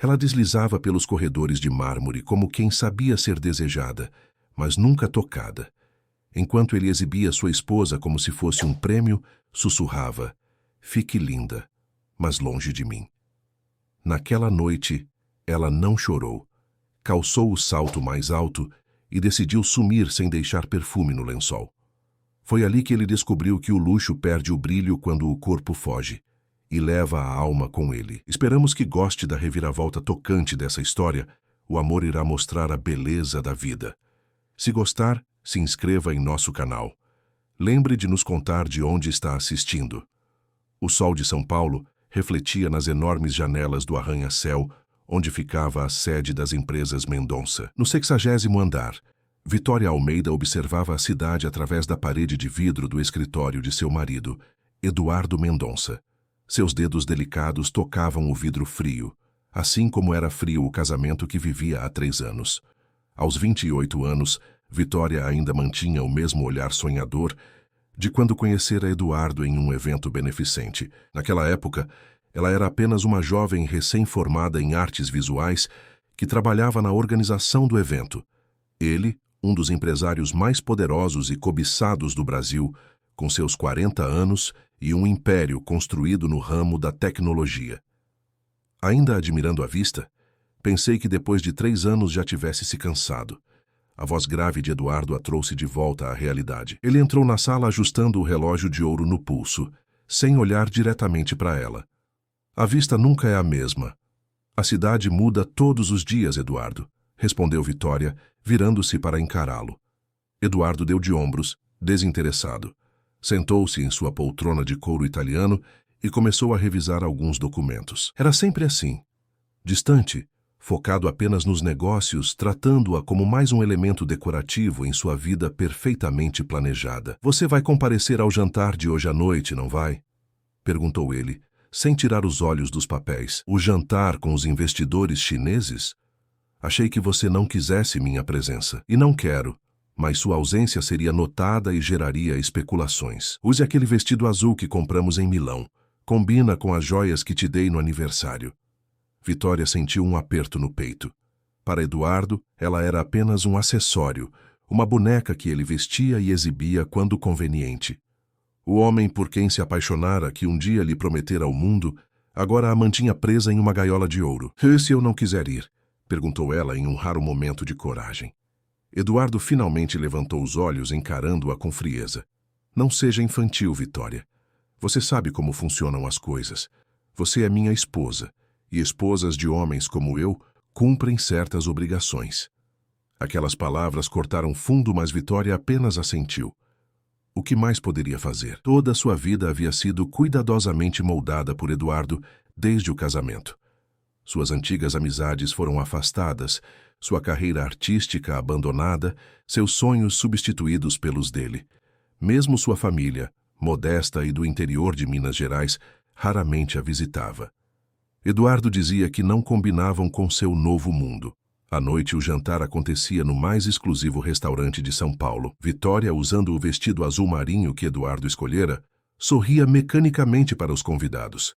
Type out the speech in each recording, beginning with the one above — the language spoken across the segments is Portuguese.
Ela deslizava pelos corredores de mármore como quem sabia ser desejada, mas nunca tocada. Enquanto ele exibia sua esposa como se fosse um prêmio, sussurrava: "Fique linda, mas longe de mim." Naquela noite, ela não chorou. Calçou o salto mais alto e decidiu sumir sem deixar perfume no lençol. Foi ali que ele descobriu que o luxo perde o brilho quando o corpo foge e leva a alma com ele. Esperamos que goste da reviravolta tocante dessa história. O amor irá mostrar a beleza da vida. Se gostar, se inscreva em nosso canal. Lembre de nos contar de onde está assistindo. O sol de São Paulo refletia nas enormes janelas do arranha-céu, onde ficava a sede das empresas Mendonça. No 60º andar, Vitória Almeida observava a cidade através da parede de vidro do escritório de seu marido, Eduardo Mendonça. Seus dedos delicados tocavam o vidro frio, assim como era frio o casamento que vivia há 3 anos. Aos 28 anos, Vitória ainda mantinha o mesmo olhar sonhador de quando conhecera Eduardo em um evento beneficente. Naquela época, ela era apenas uma jovem recém-formada em artes visuais que trabalhava na organização do evento. Ele, um dos empresários mais poderosos e cobiçados do Brasil, com seus 40 anos e um império construído no ramo da tecnologia. Ainda admirando a vista, pensei que depois de 3 anos já tivesse se cansado. A voz grave de Eduardo a trouxe de volta à realidade. Ele entrou na sala ajustando o relógio de ouro no pulso, sem olhar diretamente para ela. A vista nunca é a mesma. A cidade muda todos os dias, Eduardo, respondeu Vitória, virando-se para encará-lo. Eduardo deu de ombros, desinteressado. Sentou-se em sua poltrona de couro italiano e começou a revisar alguns documentos. Era sempre assim, distante, focado apenas nos negócios, tratando-a como mais um elemento decorativo em sua vida perfeitamente planejada. "Você vai comparecer ao jantar de hoje à noite, não vai?" perguntou ele, sem tirar os olhos dos papéis. "O jantar com os investidores chineses? Achei que você não quisesse minha presença. E não quero, mas sua ausência seria notada e geraria especulações. Use aquele vestido azul que compramos em Milão. Combina com as joias que te dei no aniversário." Vitória sentiu um aperto no peito. Para Eduardo, ela era apenas um acessório, uma boneca que ele vestia e exibia quando conveniente. O homem por quem se apaixonara, que um dia lhe prometera o mundo, agora a mantinha presa em uma gaiola de ouro. "E se eu não quiser ir?" perguntou ela em um raro momento de coragem. Eduardo finalmente levantou os olhos, encarando-a com frieza. "Não seja infantil, Vitória. Você sabe como funcionam as coisas. Você é minha esposa, e esposas de homens como eu cumprem certas obrigações." Aquelas palavras cortaram fundo, mas Vitória apenas assentiu. O que mais poderia fazer? Toda a sua vida havia sido cuidadosamente moldada por Eduardo desde o casamento. Suas antigas amizades foram afastadas, sua carreira artística abandonada, seus sonhos substituídos pelos dele. Mesmo sua família, modesta e do interior de Minas Gerais, raramente a visitava. Eduardo dizia que não combinavam com seu novo mundo. À noite, o jantar acontecia no mais exclusivo restaurante de São Paulo. Vitória, usando o vestido azul marinho que Eduardo escolhera, sorria mecanicamente para os convidados.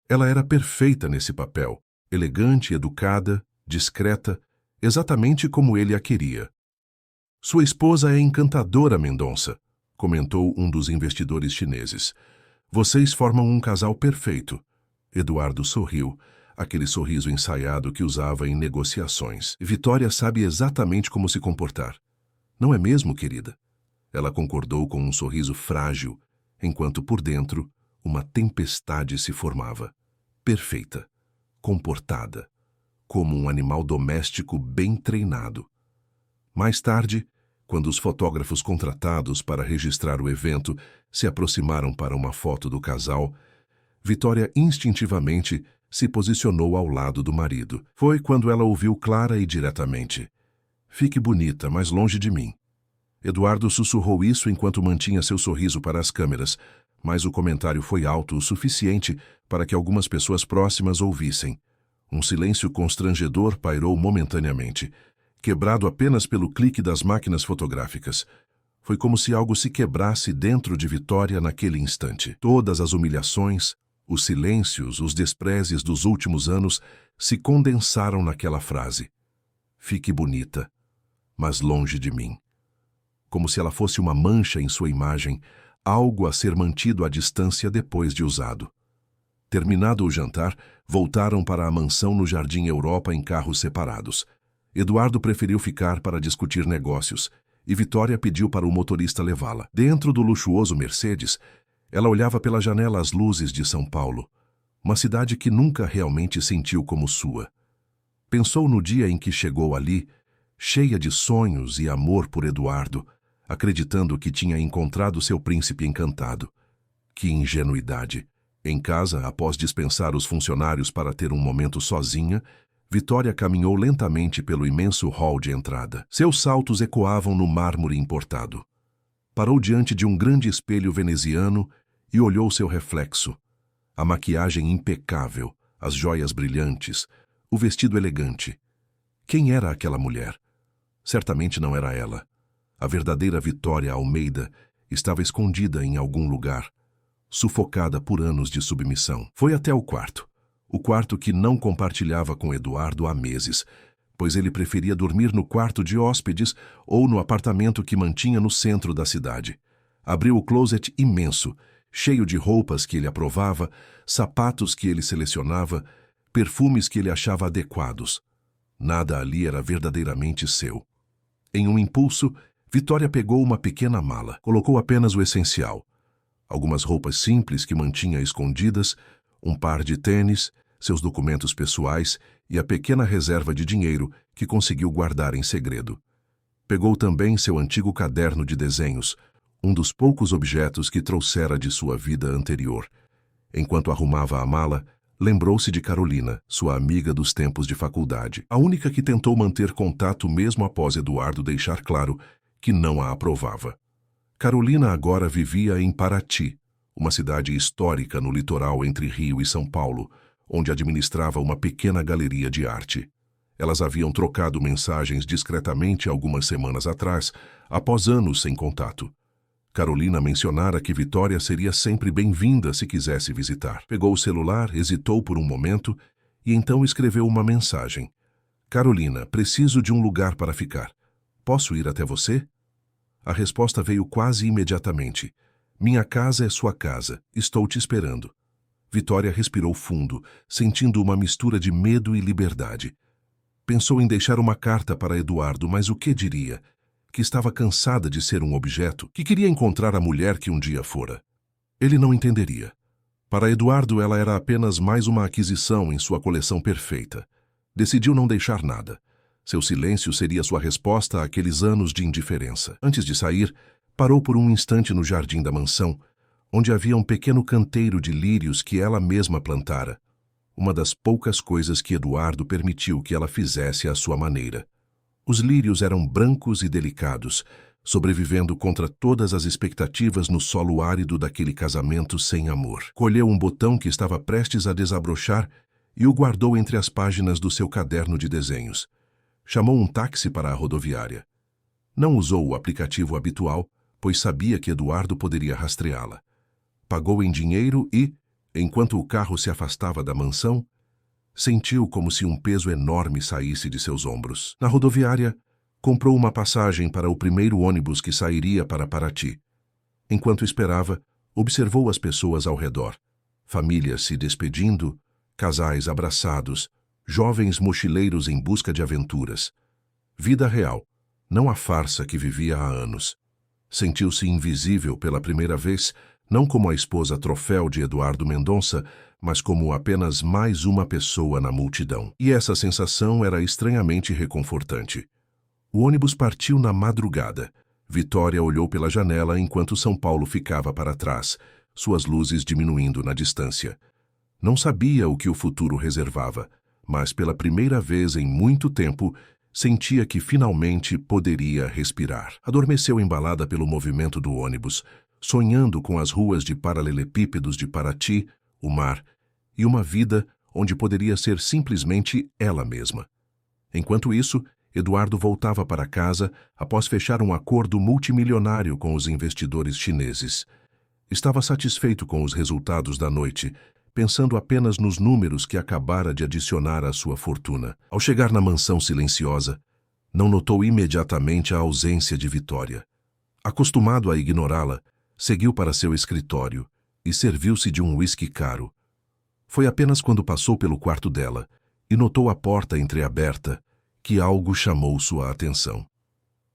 Ela era perfeita nesse papel, elegante, educada, discreta, exatamente como ele a queria. "Sua esposa é encantadora, Mendonça", comentou um dos investidores chineses. "Vocês formam um casal perfeito." Eduardo sorriu, aquele sorriso ensaiado que usava em negociações. "Vitória sabe exatamente como se comportar. Não é mesmo, querida?" Ela concordou com um sorriso frágil, enquanto por dentro uma tempestade se formava. Perfeita, comportada, como um animal doméstico bem treinado. Mais tarde, quando os fotógrafos contratados para registrar o evento se aproximaram para uma foto do casal, Vitória instintivamente se posicionou ao lado do marido. Foi quando ela ouviu clara e diretamente: "Fique bonita, mas longe de mim." Eduardo sussurrou isso enquanto mantinha seu sorriso para as câmeras, mas o comentário foi alto o suficiente para que algumas pessoas próximas ouvissem. Um silêncio constrangedor pairou momentaneamente, quebrado apenas pelo clique das máquinas fotográficas. Foi como se algo se quebrasse dentro de Vitória naquele instante. Todas as humilhações, Os silêncios, os desprezeres dos últimos anos se condensaram naquela frase. Fique bonita, mas longe de mim. Como se ela fosse uma mancha em sua imagem, algo a ser mantido à distância depois de usado. Terminado o jantar, voltaram para a mansão no Jardim Europa em carros separados. Eduardo preferiu ficar para discutir negócios, e Vitória pediu para o motorista levá-la. Dentro do luxuoso Mercedes, ela olhava pela janela as luzes de São Paulo, uma cidade que nunca realmente sentiu como sua. Pensou no dia em que chegou ali, cheia de sonhos e amor por Eduardo, acreditando que tinha encontrado seu príncipe encantado. Que ingenuidade! Em casa, após dispensar os funcionários para ter um momento sozinha, Vitória caminhou lentamente pelo imenso hall de entrada. Seus saltos ecoavam no mármore importado. Parou diante de um grande espelho veneziano e olhou seu reflexo. A maquiagem impecável, as joias brilhantes, o vestido elegante. Quem era aquela mulher? Certamente não era ela. A verdadeira Vitória Almeida estava escondida em algum lugar, sufocada por anos de submissão. Foi até o quarto que não compartilhava com Eduardo há meses, pois ele preferia dormir no quarto de hóspedes ou no apartamento que mantinha no centro da cidade. Abriu o closet imenso, cheio de roupas que ele aprovava, sapatos que ele selecionava, perfumes que ele achava adequados. Nada ali era verdadeiramente seu. Em um impulso, Vitória pegou uma pequena mala, colocou apenas o essencial. Algumas roupas simples que mantinha escondidas, um par de tênis, seus documentos pessoais e a pequena reserva de dinheiro que conseguiu guardar em segredo. Pegou também seu antigo caderno de desenhos, um dos poucos objetos que trouxera de sua vida anterior. Enquanto arrumava a mala, lembrou-se de Carolina, sua amiga dos tempos de faculdade, a única que tentou manter contato mesmo após Eduardo deixar claro que não a aprovava. Carolina agora vivia em Paraty, uma cidade histórica no litoral entre Rio e São Paulo, onde administrava uma pequena galeria de arte. Elas haviam trocado mensagens discretamente algumas semanas atrás, após anos sem contato. Carolina mencionara que Vitória seria sempre bem-vinda se quisesse visitar. Pegou o celular, hesitou por um momento e então escreveu uma mensagem. Carolina, preciso de um lugar para ficar. Posso ir até você? A resposta veio quase imediatamente. Minha casa é sua casa. Estou te esperando. Vitória respirou fundo, sentindo uma mistura de medo e liberdade. Pensou em deixar uma carta para Eduardo, mas o que diria? Que estava cansada de ser um objeto, que queria encontrar a mulher que um dia fora. Ele não entenderia. Para Eduardo, ela era apenas mais uma aquisição em sua coleção perfeita. Decidiu não deixar nada. Seu silêncio seria sua resposta àqueles anos de indiferença. Antes de sair, parou por um instante no jardim da mansão, onde havia um pequeno canteiro de lírios que ela mesma plantara. Uma das poucas coisas que Eduardo permitiu que ela fizesse à sua maneira. Os lírios eram brancos e delicados, sobrevivendo contra todas as expectativas no solo árido daquele casamento sem amor. Colheu um botão que estava prestes a desabrochar e o guardou entre as páginas do seu caderno de desenhos. Chamou um táxi para a rodoviária. Não usou o aplicativo habitual, pois sabia que Eduardo poderia rastreá-la. Pagou em dinheiro e, enquanto o carro se afastava da mansão, sentiu como se um peso enorme saísse de seus ombros. Na rodoviária, comprou uma passagem para o primeiro ônibus que sairia para Paraty. Enquanto esperava, observou as pessoas ao redor. Famílias se despedindo, casais abraçados, jovens mochileiros em busca de aventuras. Vida real, não a farsa que vivia há anos. Sentiu-se invisível pela primeira vez, não como a esposa troféu de Eduardo Mendonça, mas como apenas mais uma pessoa na multidão. E essa sensação era estranhamente reconfortante. O ônibus partiu na madrugada. Vitória olhou pela janela enquanto São Paulo ficava para trás, suas luzes diminuindo na distância. Não sabia o que o futuro reservava, mas pela primeira vez em muito tempo, sentia que finalmente poderia respirar. Adormeceu embalada pelo movimento do ônibus, sonhando com as ruas de paralelepípedos de Paraty, o mar e uma vida onde poderia ser simplesmente ela mesma. Enquanto isso, Eduardo voltava para casa após fechar um acordo multimilionário com os investidores chineses. Estava satisfeito com os resultados da noite, pensando apenas nos números que acabara de adicionar à sua fortuna. Ao chegar na mansão silenciosa, não notou imediatamente a ausência de Vitória. Acostumado a ignorá-la, seguiu para seu escritório e serviu-se de um uísque caro. Foi apenas quando passou pelo quarto dela e notou a porta entreaberta que algo chamou sua atenção.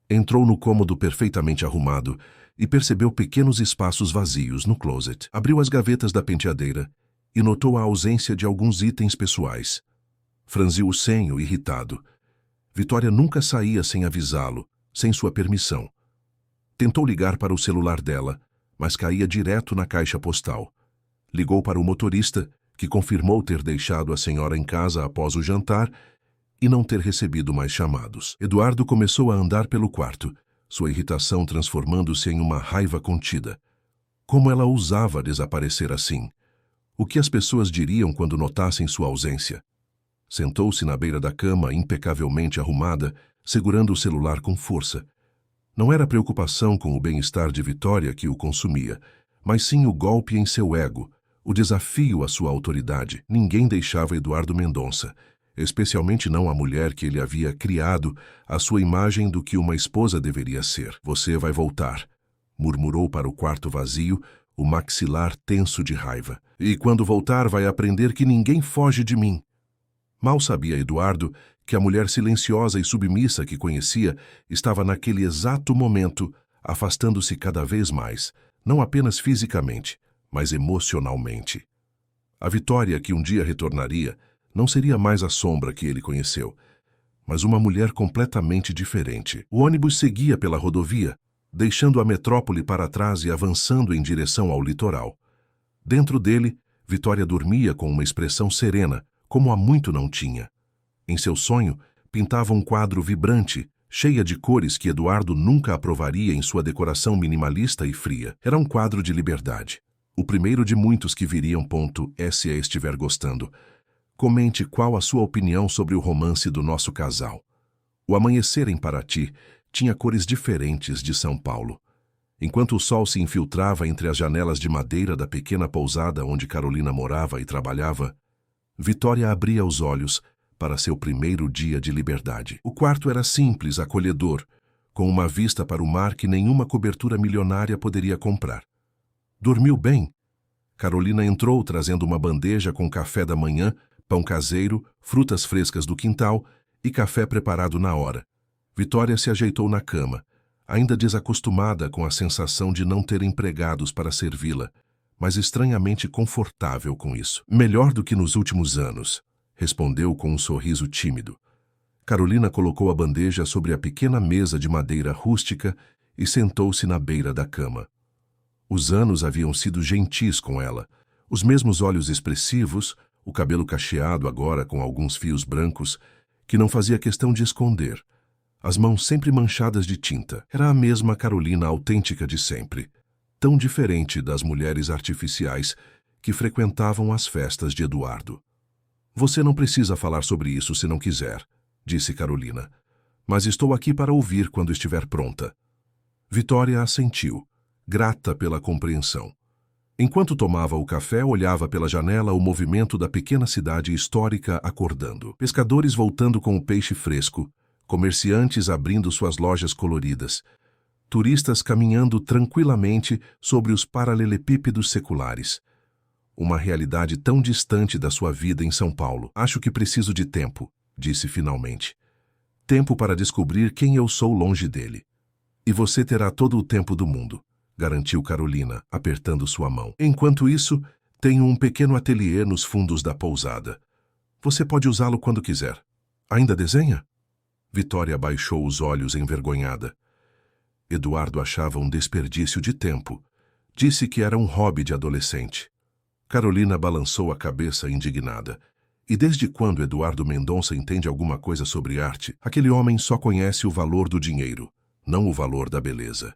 Entrou no cômodo perfeitamente arrumado e percebeu pequenos espaços vazios no closet. Abriu as gavetas da penteadeira e notou a ausência de alguns itens pessoais. Franziu o senho, irritado. Vitória nunca saía sem avisá-lo, sem sua permissão. Tentou ligar para o celular dela, mas caía direto na caixa postal. Ligou para o motorista, que confirmou ter deixado a senhora em casa após o jantar e não ter recebido mais chamados. Eduardo começou a andar pelo quarto, sua irritação transformando-se em uma raiva contida. Como ela ousava desaparecer assim? O que as pessoas diriam quando notassem sua ausência? Sentou-se na beira da cama, impecavelmente arrumada, segurando o celular com força. Não era preocupação com o bem-estar de Vitória que o consumia, mas sim o golpe em seu ego, o desafio à sua autoridade. Ninguém deixava Eduardo Mendonça, especialmente não a mulher que ele havia criado, a sua imagem do que uma esposa deveria ser. Você vai voltar, murmurou para o quarto vazio, o maxilar tenso de raiva. E quando voltar vai aprender que ninguém foge de mim. Mal sabia Eduardo que a mulher silenciosa e submissa que conhecia estava naquele exato momento afastando-se cada vez mais, não apenas fisicamente, mas emocionalmente. A Vitória que um dia retornaria não seria mais a sombra que ele conheceu, mas uma mulher completamente diferente. O ônibus seguia pela rodovia, deixando a metrópole para trás e avançando em direção ao litoral. Dentro dele, Vitória dormia com uma expressão serena, como há muito não tinha. Em seu sonho, pintava um quadro vibrante, cheia de cores que Eduardo nunca aprovaria em sua decoração minimalista e fria. Era um quadro de liberdade. O primeiro de muitos que viriam. Se estiver gostando, comente qual a sua opinião sobre o romance do nosso casal. O amanhecer em Paraty tinha cores diferentes de São Paulo. Enquanto o sol se infiltrava entre as janelas de madeira da pequena pousada onde Carolina morava e trabalhava, Vitória abria os olhos para seu primeiro dia de liberdade. O quarto era simples, acolhedor, com uma vista para o mar que nenhuma cobertura milionária poderia comprar. Dormiu bem. Carolina entrou trazendo uma bandeja com café da manhã, pão caseiro, frutas frescas do quintal e café preparado na hora. Vitória se ajeitou na cama, ainda desacostumada com a sensação de não ter empregados para servi-la, mas estranhamente confortável com isso. Melhor do que nos últimos anos, respondeu com um sorriso tímido. Carolina colocou a bandeja sobre a pequena mesa de madeira rústica e sentou-se na beira da cama. Os anos haviam sido gentis com ela, os mesmos olhos expressivos, o cabelo cacheado agora com alguns fios brancos, que não fazia questão de esconder, as mãos sempre manchadas de tinta. Era a mesma Carolina autêntica de sempre, tão diferente das mulheres artificiais que frequentavam as festas de Eduardo. Você não precisa falar sobre isso se não quiser, disse Carolina, mas estou aqui para ouvir quando estiver pronta. Vitória assentiu, grata pela compreensão. Enquanto tomava o café, olhava pela janela o movimento da pequena cidade histórica acordando. Pescadores voltando com o peixe fresco, comerciantes abrindo suas lojas coloridas, turistas caminhando tranquilamente sobre os paralelepípedos seculares. Uma realidade tão distante da sua vida em São Paulo. Acho que preciso de tempo, disse finalmente. Tempo para descobrir quem eu sou longe dele. E você terá todo o tempo do mundo, garantiu Carolina, apertando sua mão. Enquanto isso, tenho um pequeno ateliê nos fundos da pousada. Você pode usá-lo quando quiser. Ainda desenha? Vitória baixou os olhos envergonhada. Eduardo achava um desperdício de tempo. Disse que era um hobby de adolescente. Carolina balançou a cabeça indignada. E desde quando Eduardo Mendonça entende alguma coisa sobre arte, aquele homem só conhece o valor do dinheiro, não o valor da beleza.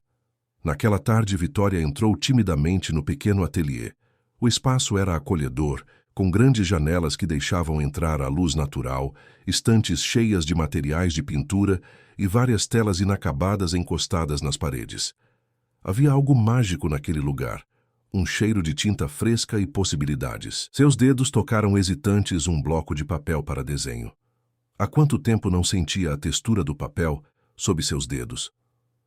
Naquela tarde, Vitória entrou timidamente no pequeno ateliê. O espaço era acolhedor, com grandes janelas que deixavam entrar a luz natural, estantes cheias de materiais de pintura e várias telas inacabadas encostadas nas paredes. Havia algo mágico naquele lugar, um cheiro de tinta fresca e possibilidades. Seus dedos tocaram hesitantes um bloco de papel para desenho. Há quanto tempo não sentia a textura do papel sob seus dedos?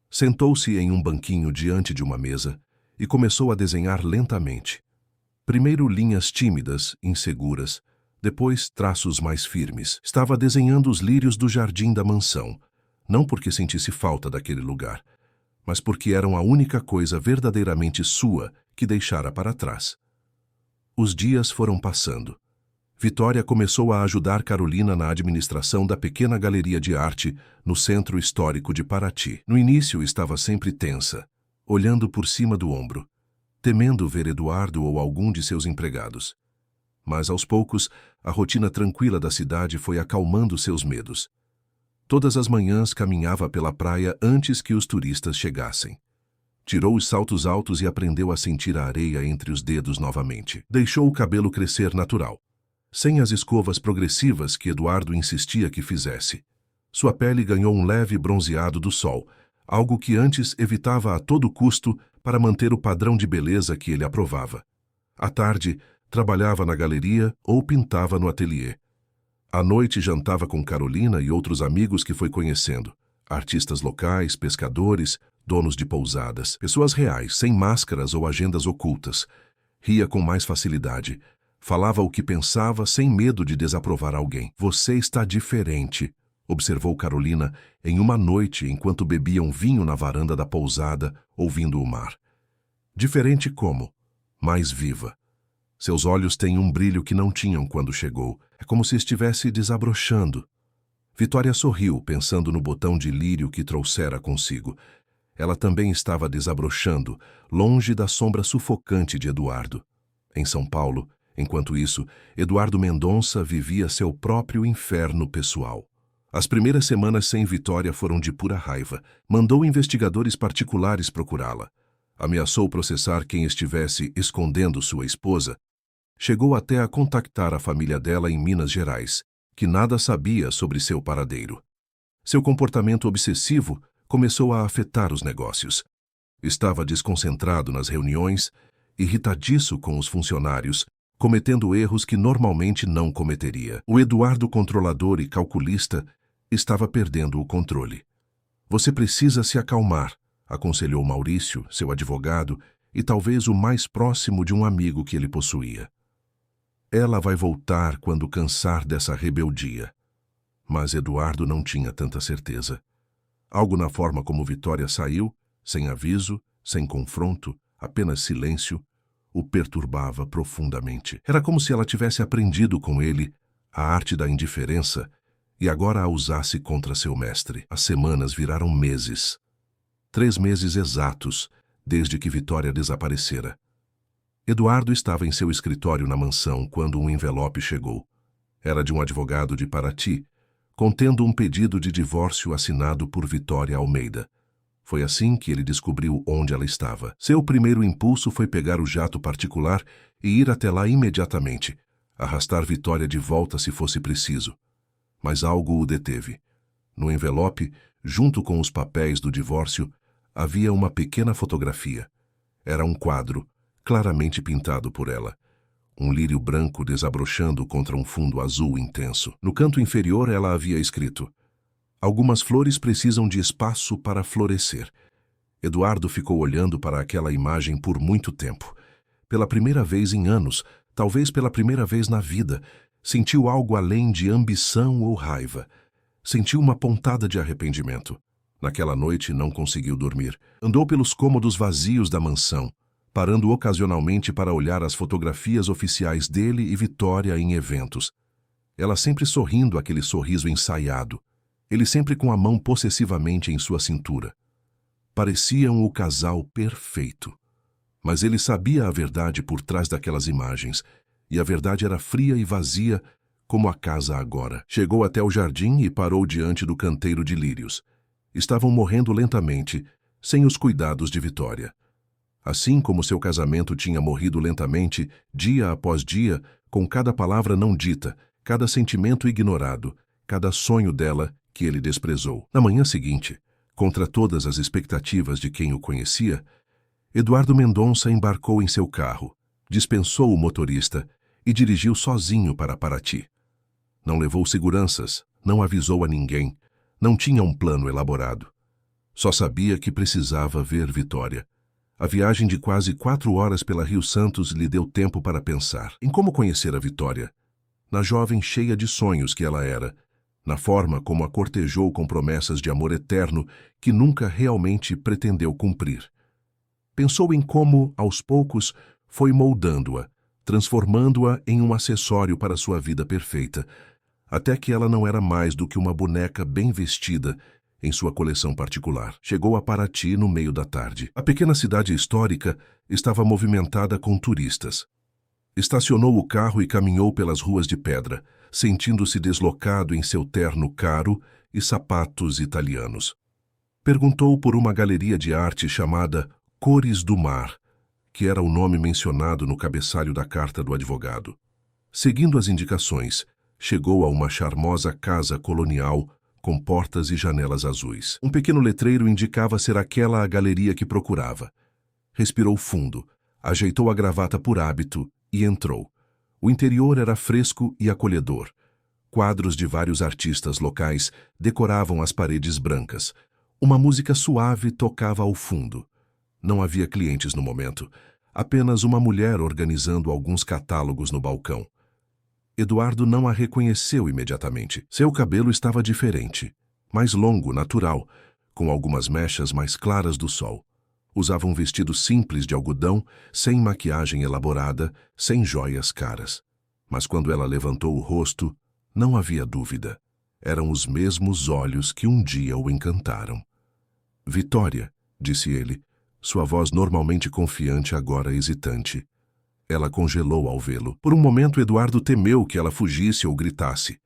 Sentou-se em um banquinho diante de uma mesa e começou a desenhar lentamente. Primeiro linhas tímidas, inseguras, depois traços mais firmes. Estava desenhando os lírios do jardim da mansão, não porque sentisse falta daquele lugar, mas porque eram a única coisa verdadeiramente sua que deixara para trás. Os dias foram passando. Vitória começou a ajudar Carolina na administração da pequena galeria de arte no centro histórico de Paraty. No início estava sempre tensa, olhando por cima do ombro, temendo ver Eduardo ou algum de seus empregados. Mas aos poucos, a rotina tranquila da cidade foi acalmando seus medos. Todas as manhãs caminhava pela praia antes que os turistas chegassem. Tirou os saltos altos e aprendeu a sentir a areia entre os dedos novamente. Deixou o cabelo crescer natural, sem as escovas progressivas que Eduardo insistia que fizesse. Sua pele ganhou um leve bronzeado do sol, algo que antes evitava a todo custo para manter o padrão de beleza que ele aprovava. À tarde, trabalhava na galeria ou pintava no ateliê. À noite jantava com Carolina e outros amigos que foi conhecendo, artistas locais, pescadores, donos de pousadas, pessoas reais, sem máscaras ou agendas ocultas. Ria com mais facilidade. Falava o que pensava sem medo de desaprovar alguém. Você está diferente, observou Carolina em uma noite enquanto bebiam vinho na varanda da pousada, ouvindo o mar. Diferente como? Mais viva. Seus olhos têm um brilho que não tinham quando chegou. É como se estivesse desabrochando. Vitória sorriu, pensando no botão de lírio que trouxera consigo. Ela também estava desabrochando, longe da sombra sufocante de Eduardo. Em São Paulo, enquanto isso, Eduardo Mendonça vivia seu próprio inferno pessoal. As primeiras semanas sem Vitória foram de pura raiva. Mandou investigadores particulares procurá-la. Ameaçou processar quem estivesse escondendo sua esposa. Chegou até a contactar a família dela em Minas Gerais, que nada sabia sobre seu paradeiro. Seu comportamento obsessivo começou a afetar os negócios. Estava desconcentrado nas reuniões, irritadiço com os funcionários, cometendo erros que normalmente não cometeria. O Eduardo controlador e calculista estava perdendo o controle. Você precisa se acalmar, aconselhou Maurício, seu advogado, e talvez o mais próximo de um amigo que ele possuía. Ela vai voltar quando cansar dessa rebeldia. Mas Eduardo não tinha tanta certeza. Algo na forma como Vitória saiu, sem aviso, sem confronto, apenas silêncio, o perturbava profundamente. Era como se ela tivesse aprendido com ele a arte da indiferença e agora a usasse contra seu mestre. As semanas viraram meses. 3 meses exatos desde que Vitória desaparecera. Eduardo estava em seu escritório na mansão quando um envelope chegou. Era de um advogado de Paraty, contendo um pedido de divórcio assinado por Vitória Almeida. Foi assim que ele descobriu onde ela estava. Seu primeiro impulso foi pegar o jato particular e ir até lá imediatamente, arrastar Vitória de volta se fosse preciso. Mas algo o deteve. No envelope, junto com os papéis do divórcio, havia uma pequena fotografia. Era um quadro, claramente pintado por ela. Um lírio branco desabrochando contra um fundo azul intenso. No canto inferior ela havia escrito: "Algumas flores precisam de espaço para florescer." Eduardo ficou olhando para aquela imagem por muito tempo. Pela primeira vez em anos, talvez pela primeira vez na vida, sentiu algo além de ambição ou raiva. Sentiu uma pontada de arrependimento. Naquela noite não conseguiu dormir. Andou pelos cômodos vazios da mansão, parando ocasionalmente para olhar as fotografias oficiais dele e Vitória em eventos. Ela sempre sorrindo aquele sorriso ensaiado. Ele sempre com a mão possessivamente em sua cintura. Pareciam o casal perfeito. Mas ele sabia a verdade por trás daquelas imagens, e a verdade era fria e vazia, como a casa agora. Chegou até o jardim e parou diante do canteiro de lírios. Estavam morrendo lentamente, sem os cuidados de Vitória. Assim como seu casamento tinha morrido lentamente, dia após dia, com cada palavra não dita, cada sentimento ignorado, cada sonho dela que ele desprezou. Na manhã seguinte, contra todas as expectativas de quem o conhecia, Eduardo Mendonça embarcou em seu carro, dispensou o motorista e dirigiu sozinho para Paraty. Não levou seguranças, não avisou a ninguém, não tinha um plano elaborado. Só sabia que precisava ver Vitória. A viagem de quase 4 horas pela Rio Santos lhe deu tempo para pensar em como conhecer a Vitória, na jovem cheia de sonhos que ela era, na forma como a cortejou com promessas de amor eterno que nunca realmente pretendeu cumprir. Pensou em como, aos poucos, foi moldando-a, transformando-a em um acessório para sua vida perfeita, até que ela não era mais do que uma boneca bem vestida em sua coleção particular. Chegou a Paraty no meio da tarde. A pequena cidade histórica estava movimentada com turistas. Estacionou o carro e caminhou pelas ruas de pedra, sentindo-se deslocado em seu terno caro e sapatos italianos. Perguntou por uma galeria de arte chamada Cores do Mar, que era o nome mencionado no cabeçalho da carta do advogado. Seguindo as indicações, chegou a uma charmosa casa colonial com portas e janelas azuis. Um pequeno letreiro indicava ser aquela a galeria que procurava. Respirou fundo, ajeitou a gravata por hábito e entrou. O interior era fresco e acolhedor. Quadros de vários artistas locais decoravam as paredes brancas. Uma música suave tocava ao fundo. Não havia clientes no momento, apenas uma mulher organizando alguns catálogos no balcão. Eduardo não a reconheceu imediatamente. Seu cabelo estava diferente, mais longo, natural, com algumas mechas mais claras do sol. Usava um vestido simples de algodão, sem maquiagem elaborada, sem joias caras. Mas quando ela levantou o rosto, não havia dúvida. Eram os mesmos olhos que um dia o encantaram. Vitória, disse ele, sua voz normalmente confiante agora hesitante. Ela congelou ao vê-lo. Por um momento, Eduardo temeu que ela fugisse ou gritasse.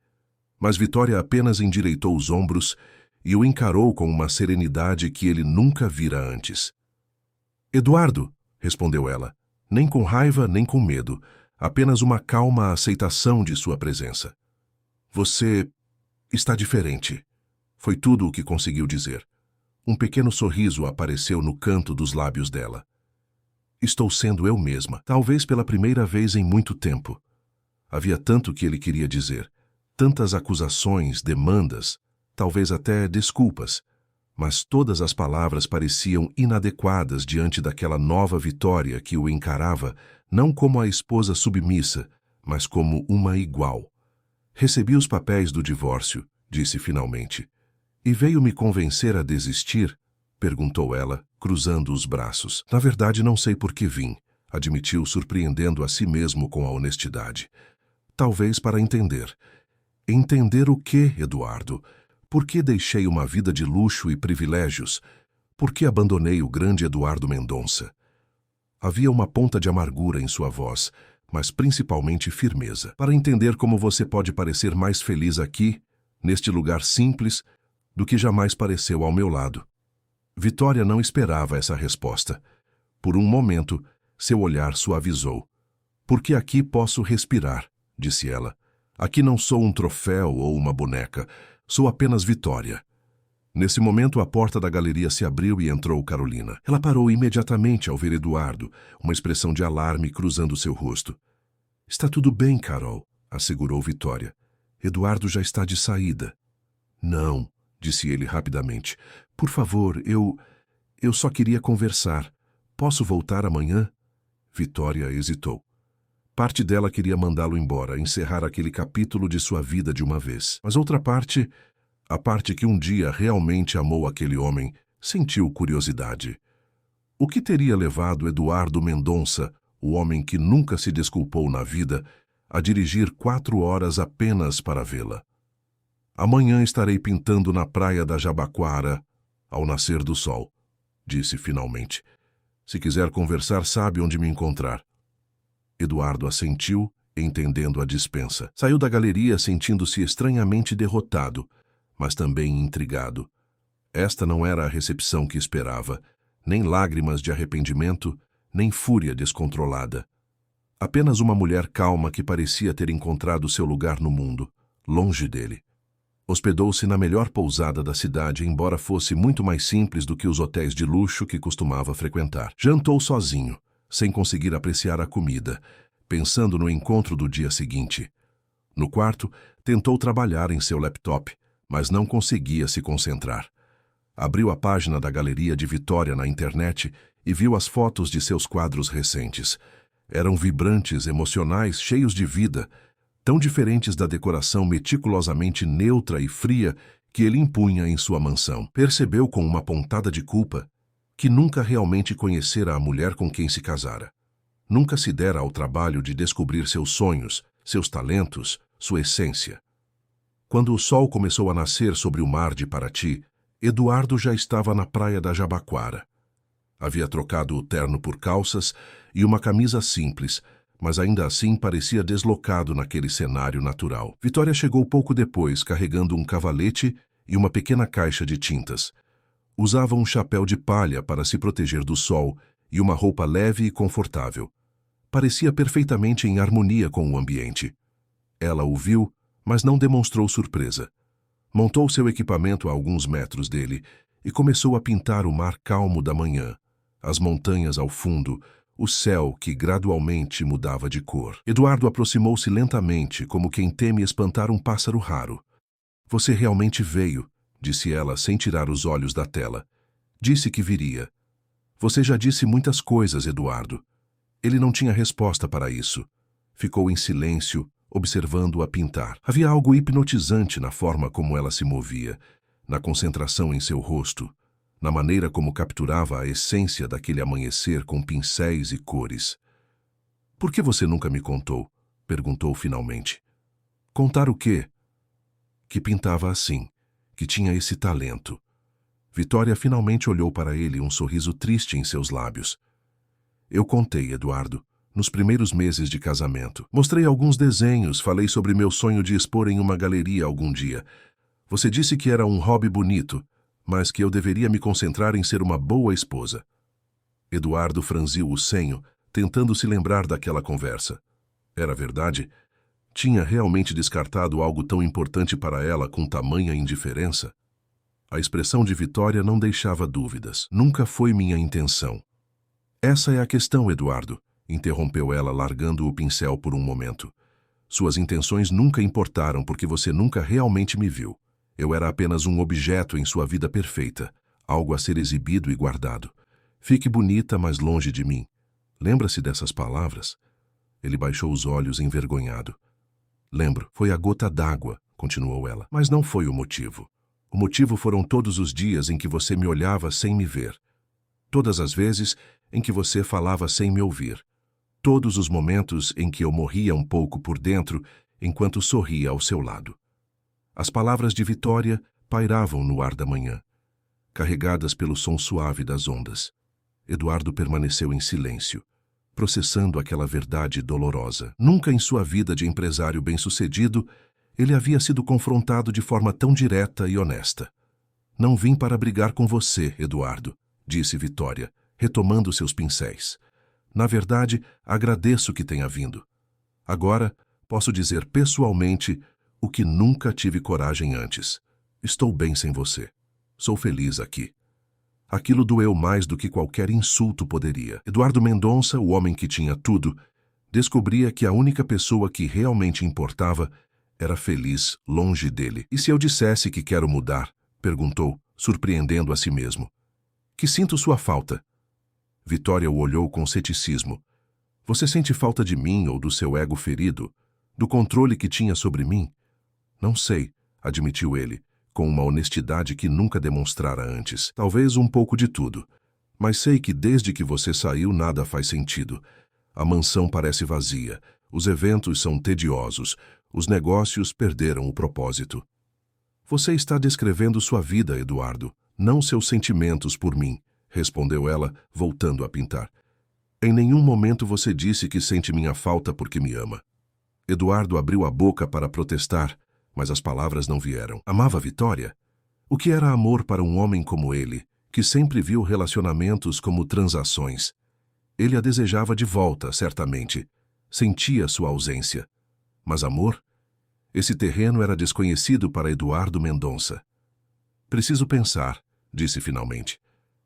Mas Vitória apenas endireitou os ombros e o encarou com uma serenidade que ele nunca vira antes. Eduardo, respondeu ela, nem com raiva nem com medo, apenas uma calma aceitação de sua presença. Você está diferente. Foi tudo o que conseguiu dizer. Um pequeno sorriso apareceu no canto dos lábios dela. Estou sendo eu mesma, talvez pela primeira vez em muito tempo. Havia tanto que ele queria dizer, tantas acusações, demandas, talvez até desculpas, mas todas as palavras pareciam inadequadas diante daquela nova Vitória que o encarava não como a esposa submissa, mas como uma igual. Recebi os papéis do divórcio, disse finalmente. E veio me convencer a desistir? Perguntou ela, cruzando os braços. Na verdade, não sei por que vim, admitiu, surpreendendo a si mesmo com a honestidade. Talvez para entender. Entender o quê, Eduardo? Por que deixei uma vida de luxo e privilégios? Por que abandonei o grande Eduardo Mendonça? Havia uma ponta de amargura em sua voz, mas principalmente firmeza. Para entender como você pode parecer mais feliz aqui, neste lugar simples, do que jamais pareceu ao meu lado. Vitória não esperava essa resposta. Por um momento, seu olhar suavizou. Porque aqui posso respirar, disse ela. Aqui não sou um troféu ou uma boneca. Sou apenas Vitória. Nesse momento, a porta da galeria se abriu e entrou Carolina. Ela parou imediatamente ao ver Eduardo, uma expressão de alarme cruzando seu rosto. Está tudo bem, Carol, assegurou Vitória. Eduardo já está de saída. Não, disse ele rapidamente. Por favor, eu só queria conversar. Posso voltar amanhã? Vitória hesitou. Parte dela queria mandá-lo embora, encerrar aquele capítulo de sua vida de uma vez. Mas outra parte, a parte que um dia realmente amou aquele homem, sentiu curiosidade. O que teria levado Eduardo Mendonça, o homem que nunca se desculpou na vida, a dirigir 4 horas apenas para vê-la? Amanhã estarei pintando na praia da Jabaquara, ao nascer do sol, disse finalmente. Se quiser conversar, sabe onde me encontrar. Eduardo assentiu, entendendo a dispensa. Saiu da galeria sentindo-se estranhamente derrotado, mas também intrigado. Esta não era a recepção que esperava, nem lágrimas de arrependimento, nem fúria descontrolada. Apenas uma mulher calma que parecia ter encontrado seu lugar no mundo, longe dele. Hospedou-se na melhor pousada da cidade, embora fosse muito mais simples do que os hotéis de luxo que costumava frequentar. Jantou sozinho, sem conseguir apreciar a comida, pensando no encontro do dia seguinte. No quarto, tentou trabalhar em seu laptop, mas não conseguia se concentrar. Abriu a página da Galeria de Vitória na internet e viu as fotos de seus quadros recentes. Eram vibrantes, emocionais, cheios de vida, tão diferentes da decoração meticulosamente neutra e fria que ele impunha em sua mansão. Percebeu com uma pontada de culpa que nunca realmente conhecera a mulher com quem se casara. Nunca se dera ao trabalho de descobrir seus sonhos, seus talentos, sua essência. Quando o sol começou a nascer sobre o mar de Paraty, Eduardo já estava na praia da Jabaquara. Havia trocado o terno por calças e uma camisa simples, mas ainda assim parecia deslocado naquele cenário natural. Vitória chegou pouco depois, carregando um cavalete e uma pequena caixa de tintas. Usava um chapéu de palha para se proteger do sol e uma roupa leve e confortável. Parecia perfeitamente em harmonia com o ambiente. Ela o viu, mas não demonstrou surpresa. Montou seu equipamento a alguns metros dele e começou a pintar o mar calmo da manhã, as montanhas ao fundo, o céu que gradualmente mudava de cor. Eduardo aproximou-se lentamente, como quem teme espantar um pássaro raro. "Você realmente veio", disse ela sem tirar os olhos da tela. "Disse que viria." "Você já disse muitas coisas, Eduardo." Ele não tinha resposta para isso. Ficou em silêncio, observando-a pintar. Havia algo hipnotizante na forma como ela se movia, na concentração em seu rosto, na maneira como capturava a essência daquele amanhecer com pincéis e cores. "Por que você nunca me contou?" perguntou finalmente. "Contar o quê?" Que pintava assim, que tinha esse talento. Vitória finalmente olhou para ele, um sorriso triste em seus lábios. "Eu contei, Eduardo, nos primeiros meses de casamento. Mostrei alguns desenhos, falei sobre meu sonho de expor em uma galeria algum dia. Você disse que era um hobby bonito, mas que eu deveria me concentrar em ser uma boa esposa." Eduardo franziu o senho, tentando se lembrar daquela conversa. Era verdade? Tinha realmente descartado algo tão importante para ela com tamanha indiferença? A expressão de Vitória não deixava dúvidas. "Nunca foi minha intenção." "Essa é a questão, Eduardo", interrompeu ela, largando o pincel por um momento. "Suas intenções nunca importaram porque você nunca realmente me viu. Eu era apenas um objeto em sua vida perfeita, algo a ser exibido e guardado. Fique bonita, mas longe de mim." "Lembra-se dessas palavras?" Ele baixou os olhos envergonhado. "Lembro, foi a gota d'água", continuou ela, "mas não foi o motivo. O motivo foram todos os dias em que você me olhava sem me ver. Todas as vezes em que você falava sem me ouvir. Todos os momentos em que eu morria um pouco por dentro enquanto sorria ao seu lado." As palavras de Vitória pairavam no ar da manhã, carregadas pelo som suave das ondas. Eduardo permaneceu em silêncio, processando aquela verdade dolorosa. Nunca em sua vida de empresário bem-sucedido ele havia sido confrontado de forma tão direta e honesta. "Não vim para brigar com você, Eduardo", disse Vitória, retomando seus pincéis. "Na verdade, agradeço que tenha vindo. Agora, posso dizer pessoalmente o que nunca tive coragem antes. Estou bem sem você. Sou feliz aqui." Aquilo doeu mais do que qualquer insulto poderia. Eduardo Mendonça, o homem que tinha tudo, descobria que a única pessoa que realmente importava era feliz longe dele. "E se eu dissesse que quero mudar?", perguntou, surpreendendo a si mesmo. "Que sinto sua falta." Vitória o olhou com ceticismo. "Você sente falta de mim ou do seu ego ferido? Do controle que tinha sobre mim?" "Não sei", admitiu ele, com uma honestidade que nunca demonstrara antes. "Talvez um pouco de tudo. Mas sei que desde que você saiu nada faz sentido. A mansão parece vazia, os eventos são tediosos, os negócios perderam o propósito." "Você está descrevendo sua vida, Eduardo, não seus sentimentos por mim", respondeu ela, voltando a pintar. "Em nenhum momento você disse que sente minha falta porque me ama." Eduardo abriu a boca para protestar, mas as palavras não vieram. Amava Vitória? O que era amor para um homem como ele, que sempre viu relacionamentos como transações? Ele a desejava de volta, certamente. Sentia sua ausência. Mas amor? Esse terreno era desconhecido para Eduardo Mendonça. Preciso pensar, disse finalmente.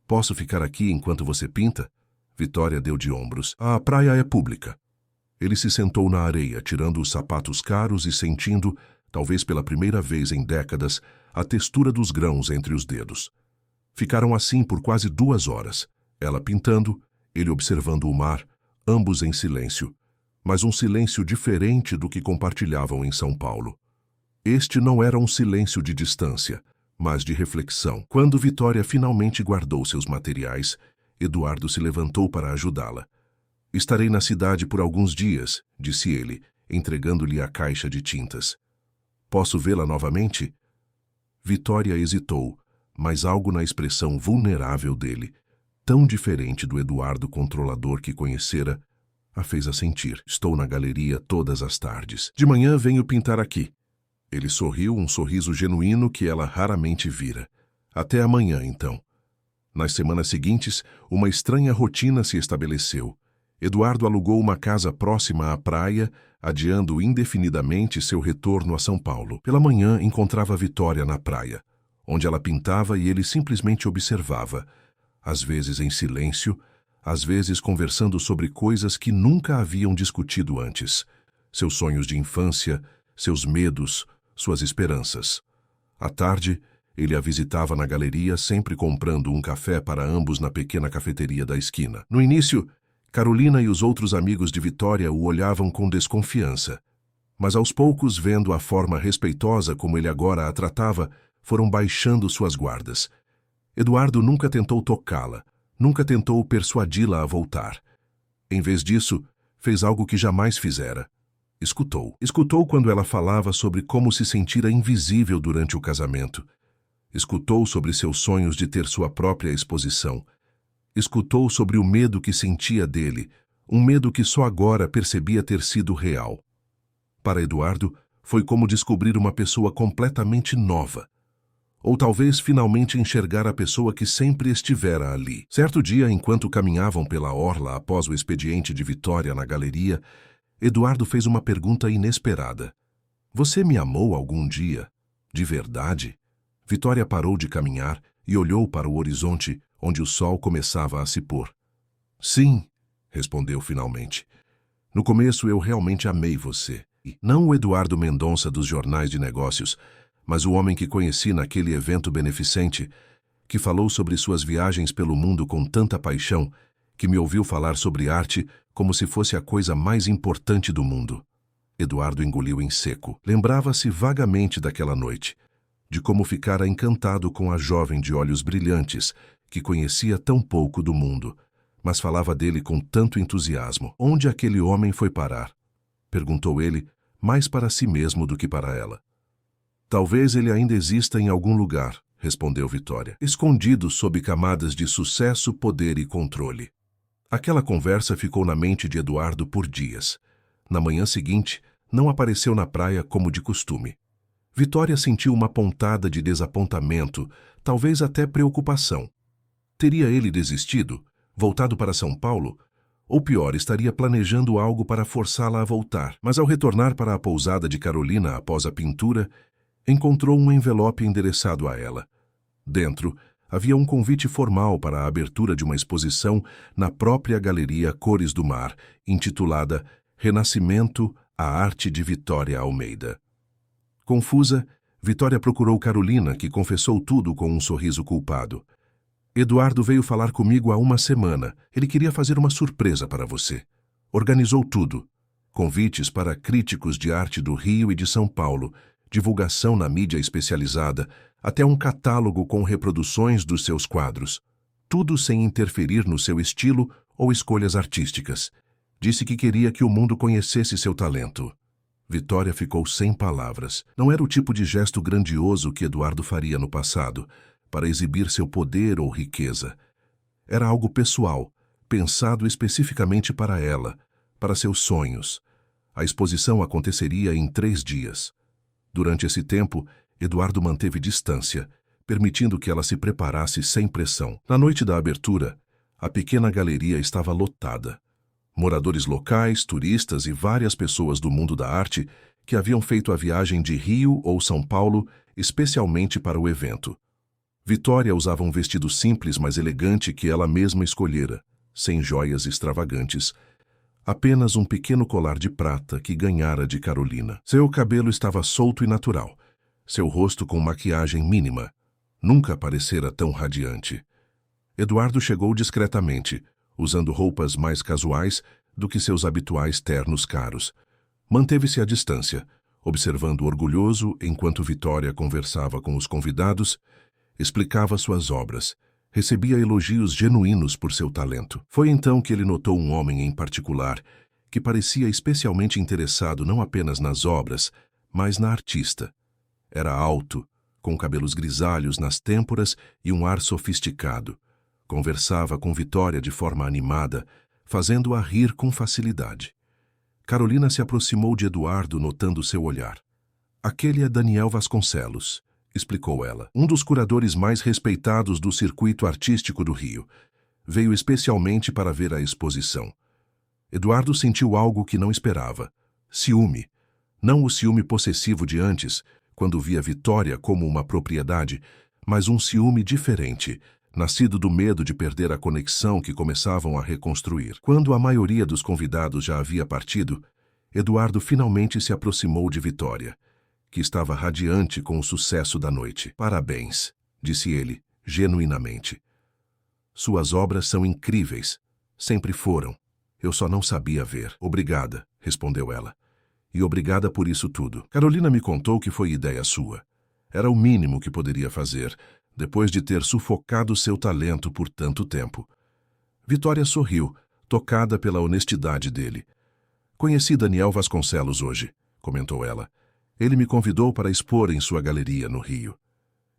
Posso ficar aqui enquanto você pinta? Vitória deu de ombros. A praia é pública. Ele se sentou na areia, tirando os sapatos caros e sentindo, talvez pela primeira vez em décadas, a textura dos grãos entre os dedos. Ficaram assim por quase 2 horas, ela pintando, ele observando o mar, ambos em silêncio, mas um silêncio diferente do que compartilhavam em São Paulo. Este não era um silêncio de distância, mas de reflexão. Quando Vitória finalmente guardou seus materiais, Eduardo se levantou para ajudá-la. Estarei na cidade por alguns dias, disse ele, entregando-lhe a caixa de tintas. Posso vê-la novamente? Vitória hesitou, mas algo na expressão vulnerável dele, tão diferente do Eduardo controlador que conhecera, a fez assentir. Estou na galeria todas as tardes. De manhã venho pintar aqui. Ele sorriu, um sorriso genuíno que ela raramente vira. Até amanhã, então. Nas semanas seguintes, uma estranha rotina se estabeleceu. Eduardo alugou uma casa próxima à praia, adiando indefinidamente seu retorno a São Paulo. Pela manhã, encontrava Vitória na praia, onde ela pintava e ele simplesmente observava, às vezes em silêncio, às vezes conversando sobre coisas que nunca haviam discutido antes. Seus sonhos de infância, seus medos, suas esperanças. À tarde, ele a visitava na galeria, sempre comprando um café para ambos na pequena cafeteria da esquina. No início, Carolina e os outros amigos de Vitória o olhavam com desconfiança. Mas aos poucos, vendo a forma respeitosa como ele agora a tratava, foram baixando suas guardas. Eduardo nunca tentou tocá-la, nunca tentou persuadi-la a voltar. Em vez disso, fez algo que jamais fizera. Escutou. Escutou quando ela falava sobre como se sentira invisível durante o casamento. Escutou sobre seus sonhos de ter sua própria exposição. Escutou sobre o medo que sentia dele, um medo que só agora percebia ter sido real. Para Eduardo, foi como descobrir uma pessoa completamente nova. Ou talvez finalmente enxergar a pessoa que sempre estivera ali. Certo dia, enquanto caminhavam pela orla após o expediente de Vitória na galeria, Eduardo fez uma pergunta inesperada. Você me amou algum dia? De verdade? Vitória parou de caminhar e olhou para o horizonte, onde o sol começava a se pôr. Sim, respondeu finalmente. No começo eu realmente amei você. Não o Eduardo Mendonça dos jornais de negócios, mas o homem que conheci naquele evento beneficente, que falou sobre suas viagens pelo mundo com tanta paixão, que me ouviu falar sobre arte como se fosse a coisa mais importante do mundo. Eduardo engoliu em seco. Lembrava-se vagamente daquela noite, de como ficara encantado com a jovem de olhos brilhantes, que conhecia tão pouco do mundo, mas falava dele com tanto entusiasmo. Onde aquele homem foi parar? Perguntou ele, mais para si mesmo do que para ela. Talvez ele ainda exista em algum lugar, respondeu Vitória, escondido sob camadas de sucesso, poder e controle. Aquela conversa ficou na mente de Eduardo por dias. Na manhã seguinte, não apareceu na praia como de costume. Vitória sentiu uma pontada de desapontamento, talvez até preocupação. Teria ele desistido, voltado para São Paulo? Ou pior, estaria planejando algo para forçá-la a voltar. Mas ao retornar para a pousada de Carolina após a pintura, encontrou um envelope endereçado a ela. Dentro, havia um convite formal para a abertura de uma exposição na própria Galeria Cores do Mar, intitulada Renascimento, a Arte de Vitória Almeida. Confusa, Vitória procurou Carolina, que confessou tudo com um sorriso culpado. Eduardo veio falar comigo há uma semana. Ele queria fazer uma surpresa para você. Organizou tudo. Convites para críticos de arte do Rio e de São Paulo, divulgação na mídia especializada, até um catálogo com reproduções dos seus quadros. Tudo sem interferir no seu estilo ou escolhas artísticas. Disse que queria que o mundo conhecesse seu talento. Vitória ficou sem palavras. Não era o tipo de gesto grandioso que Eduardo faria no passado, para exibir seu poder ou riqueza. Era algo pessoal, pensado especificamente para ela, para seus sonhos. A exposição aconteceria em 3 dias. Durante esse tempo, Eduardo manteve distância, permitindo que ela se preparasse sem pressão. Na noite da abertura, a pequena galeria estava lotada. Moradores locais, turistas e várias pessoas do mundo da arte que haviam feito a viagem de Rio ou São Paulo especialmente para o evento. Vitória usava um vestido simples, mas elegante que ela mesma escolhera, sem joias extravagantes. Apenas um pequeno colar de prata que ganhara de Carolina. Seu cabelo estava solto e natural. Seu rosto com maquiagem mínima. Nunca parecera tão radiante. Eduardo chegou discretamente, usando roupas mais casuais do que seus habituais ternos caros. Manteve-se à distância, observando orgulhoso enquanto Vitória conversava com os convidados, explicava suas obras, recebia elogios genuínos por seu talento. Foi então que ele notou um homem em particular que parecia especialmente interessado não apenas nas obras, mas na artista. Era alto, com cabelos grisalhos nas têmporas e um ar sofisticado. Conversava com Vitória de forma animada, fazendo-a rir com facilidade. Carolina se aproximou de Eduardo, notando seu olhar. Aquele é Daniel Vasconcelos, explicou ela, um dos curadores mais respeitados do circuito artístico do Rio. Veio especialmente para ver a exposição. Eduardo sentiu algo que não esperava. Ciúme. Não o ciúme possessivo de antes, quando via Vitória como uma propriedade, mas um ciúme diferente, nascido do medo de perder a conexão que começavam a reconstruir. Quando a maioria dos convidados já havia partido, Eduardo finalmente se aproximou de Vitória, que estava radiante com o sucesso da noite. Parabéns, disse ele, genuinamente. Suas obras são incríveis. Sempre foram. Eu só não sabia ver. Obrigada, respondeu ela. E obrigada por isso tudo. Carolina me contou que foi ideia sua. Era o mínimo que poderia fazer, depois de ter sufocado seu talento por tanto tempo. Vitória sorriu, tocada pela honestidade dele. Conheci Daniel Vasconcelos hoje, comentou ela. Ele me convidou para expor em sua galeria no Rio.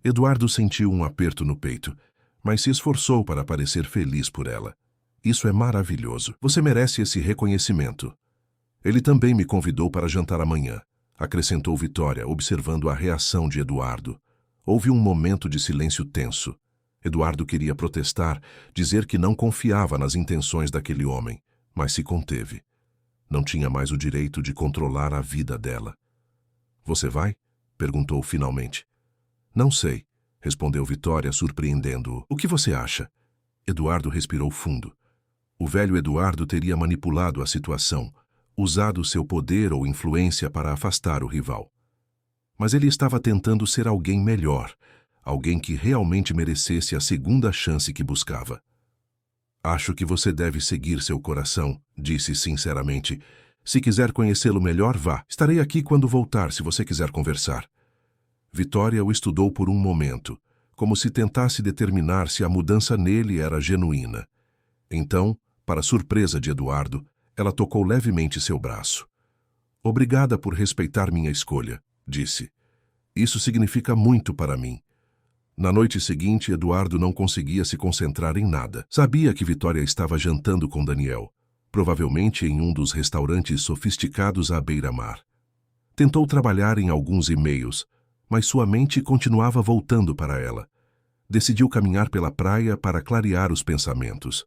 Eduardo sentiu um aperto no peito, mas se esforçou para parecer feliz por ela. Isso é maravilhoso. Você merece esse reconhecimento. Ele também me convidou para jantar amanhã, acrescentou Vitória, observando a reação de Eduardo. Houve um momento de silêncio tenso. Eduardo queria protestar, dizer que não confiava nas intenções daquele homem, mas se conteve. Não tinha mais o direito de controlar a vida dela. Você vai? Perguntou finalmente. Não sei, respondeu Vitória, surpreendendo-o. O que você acha? Eduardo respirou fundo. O velho Eduardo teria manipulado a situação, usado seu poder ou influência para afastar o rival. Mas ele estava tentando ser alguém melhor, alguém que realmente merecesse a segunda chance que buscava. Acho que você deve seguir seu coração, disse sinceramente. Se quiser conhecê-lo melhor, vá. Estarei aqui quando voltar, se você quiser conversar. Vitória o estudou por um momento, como se tentasse determinar se a mudança nele era genuína. Então, para surpresa de Eduardo, ela tocou levemente seu braço. Obrigada por respeitar minha escolha, disse. Isso significa muito para mim. Na noite seguinte, Eduardo não conseguia se concentrar em nada. Sabia que Vitória estava jantando com Daniel, provavelmente em um dos restaurantes sofisticados à beira-mar. Tentou trabalhar em alguns e-mails, mas sua mente continuava voltando para ela. Decidiu caminhar pela praia para clarear os pensamentos.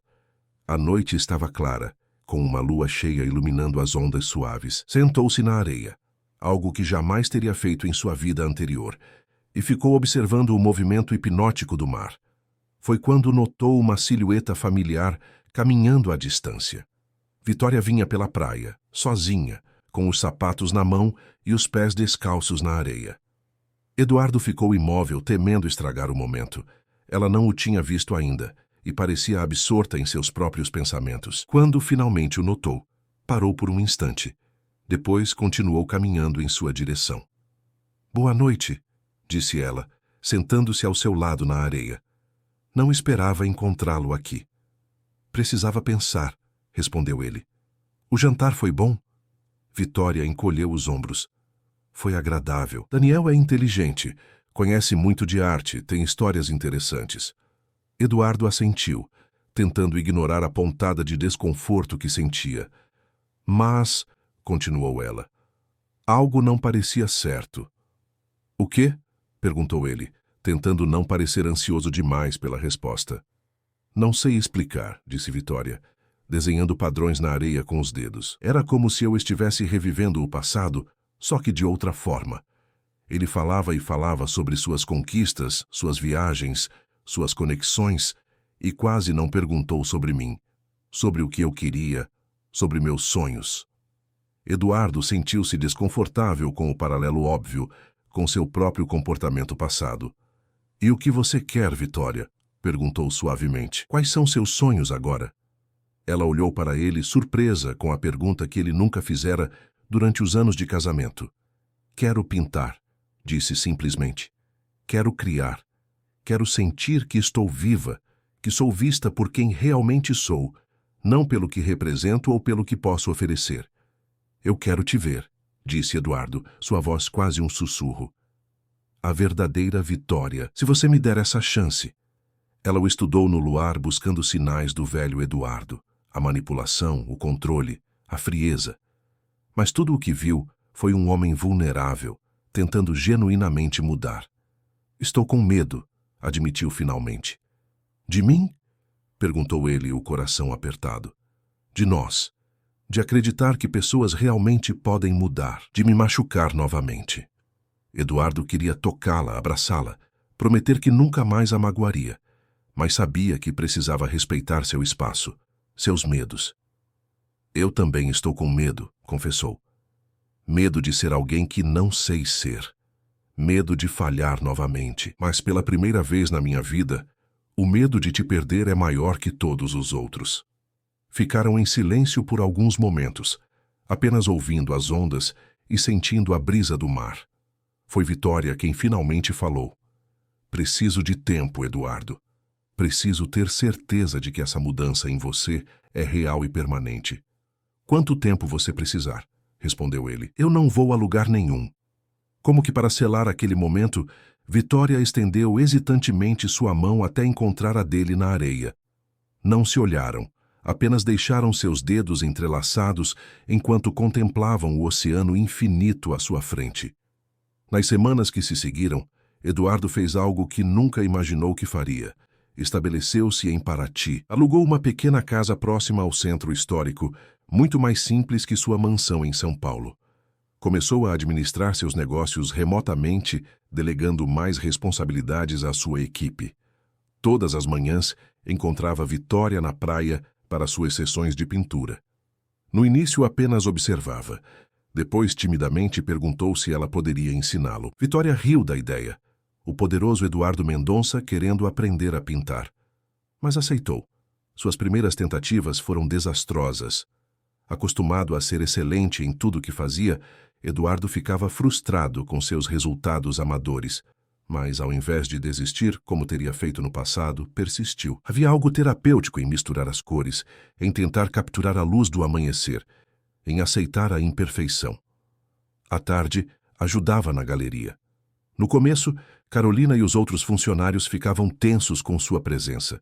A noite estava clara, com uma lua cheia iluminando as ondas suaves. Sentou-se na areia, algo que jamais teria feito em sua vida anterior, e ficou observando o movimento hipnótico do mar. Foi quando notou uma silhueta familiar caminhando à distância. Vitória vinha pela praia, sozinha, com os sapatos na mão e os pés descalços na areia. Eduardo ficou imóvel, temendo estragar o momento. Ela não o tinha visto ainda, e parecia absorta em seus próprios pensamentos. Quando finalmente o notou, parou por um instante. Depois continuou caminhando em sua direção. Boa noite, disse ela, sentando-se ao seu lado na areia. Não esperava encontrá-lo aqui. Precisava pensar, respondeu ele. O jantar foi bom? Vitória encolheu os ombros. Foi agradável. Daniel é inteligente, conhece muito de arte, tem histórias interessantes. Eduardo assentiu, tentando ignorar a pontada de desconforto que sentia. Mas, continuou ela, algo não parecia certo. O quê? Perguntou ele, tentando não parecer ansioso demais pela resposta. Não sei explicar, disse Vitória, desenhando padrões na areia com os dedos. Era como se eu estivesse revivendo o passado, só que de outra forma. Ele falava e falava sobre suas conquistas, suas viagens, suas conexões, e quase não perguntou sobre mim, sobre o que eu queria, sobre meus sonhos. Eduardo sentiu-se desconfortável com o paralelo óbvio com seu próprio comportamento passado. "E o que você quer, Vitória?" perguntou suavemente. "Quais são seus sonhos agora?" Ela olhou para ele surpresa com a pergunta que ele nunca fizera durante os anos de casamento. "Quero pintar", disse simplesmente. "Quero criar. Quero sentir que estou viva, que sou vista por quem realmente sou, não pelo que represento ou pelo que posso oferecer." "Eu quero te ver", disse Eduardo, sua voz quase um sussurro. "A verdadeira Vitória, se você me der essa chance." Ela o estudou no luar buscando sinais do velho Eduardo, a manipulação, o controle, a frieza. Mas tudo o que viu foi um homem vulnerável, tentando genuinamente mudar. "Estou com medo", admitiu finalmente. "De mim?" perguntou ele, o coração apertado. "De nós. De acreditar que pessoas realmente podem mudar, de me machucar novamente." Eduardo queria tocá-la, abraçá-la, prometer que nunca mais a magoaria, mas sabia que precisava respeitar seu espaço, seus medos. "Eu também estou com medo", confessou. "Medo de ser alguém que não sei ser. Medo de falhar novamente. Mas pela primeira vez na minha vida, o medo de te perder é maior que todos os outros." Ficaram em silêncio por alguns momentos, apenas ouvindo as ondas e sentindo a brisa do mar. Foi Vitória quem finalmente falou. "Preciso de tempo, Eduardo. Preciso ter certeza de que essa mudança em você é real e permanente." "Quanto tempo você precisar?" respondeu ele. "Eu não vou a lugar nenhum." Como que para selar aquele momento, Vitória estendeu hesitantemente sua mão até encontrar a dele na areia. Não se olharam, apenas deixaram seus dedos entrelaçados enquanto contemplavam o oceano infinito à sua frente. Nas semanas que se seguiram, Eduardo fez algo que nunca imaginou que faria. Estabeleceu-se em Paraty, alugou uma pequena casa próxima ao centro histórico, muito mais simples que sua mansão em São Paulo. Começou a administrar seus negócios remotamente, delegando mais responsabilidades à sua equipe. Todas as manhãs, encontrava Vitória na praia para suas sessões de pintura. No início apenas observava. Depois timidamente perguntou se ela poderia ensiná-lo. Vitória riu da ideia. O poderoso Eduardo Mendonça querendo aprender a pintar. Mas aceitou. Suas primeiras tentativas foram desastrosas. Acostumado a ser excelente em tudo que fazia, Eduardo ficava frustrado com seus resultados amadores. Mas, ao invés de desistir, como teria feito no passado, persistiu. Havia algo terapêutico em misturar as cores, em tentar capturar a luz do amanhecer, em aceitar a imperfeição. À tarde, ajudava na galeria. No começo, Carolina e os outros funcionários ficavam tensos com sua presença.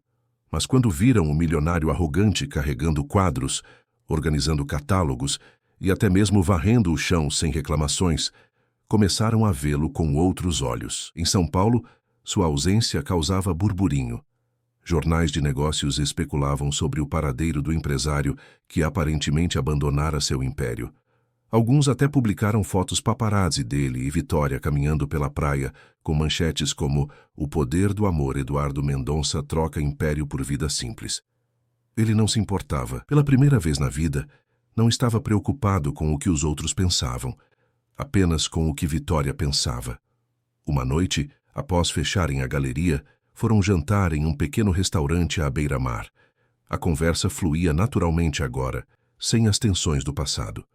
Mas quando viram o milionário arrogante carregando quadros, organizando catálogos e até mesmo varrendo o chão sem reclamações, começaram a vê-lo com outros olhos. Em São Paulo, sua ausência causava burburinho. Jornais de negócios especulavam sobre o paradeiro do empresário que aparentemente abandonara seu império. Alguns até publicaram fotos paparazzi dele e Vitória caminhando pela praia, com manchetes como "O poder do amor, Eduardo Mendonça troca império por vida simples." Ele não se importava. Pela primeira vez na vida, não estava preocupado com o que os outros pensavam, apenas com o que Vitória pensava. Uma noite, após fecharem a galeria, foram jantar em um pequeno restaurante à beira-mar. A conversa fluía naturalmente agora, sem as tensões do passado.